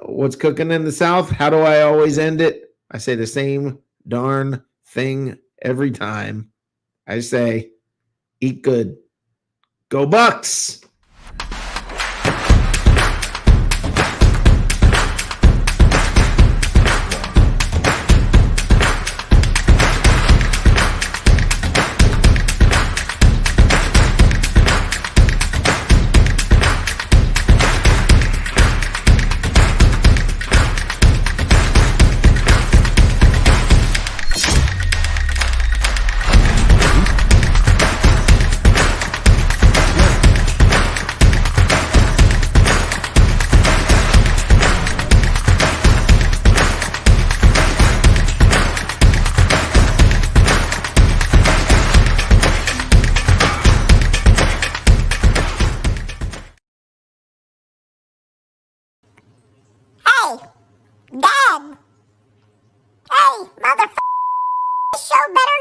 What's cooking in the South? How do I always end it? I say the same darn thing every time. I say, eat good. Go Bucks! Hey, Dad. Hey, motherfucker. This show better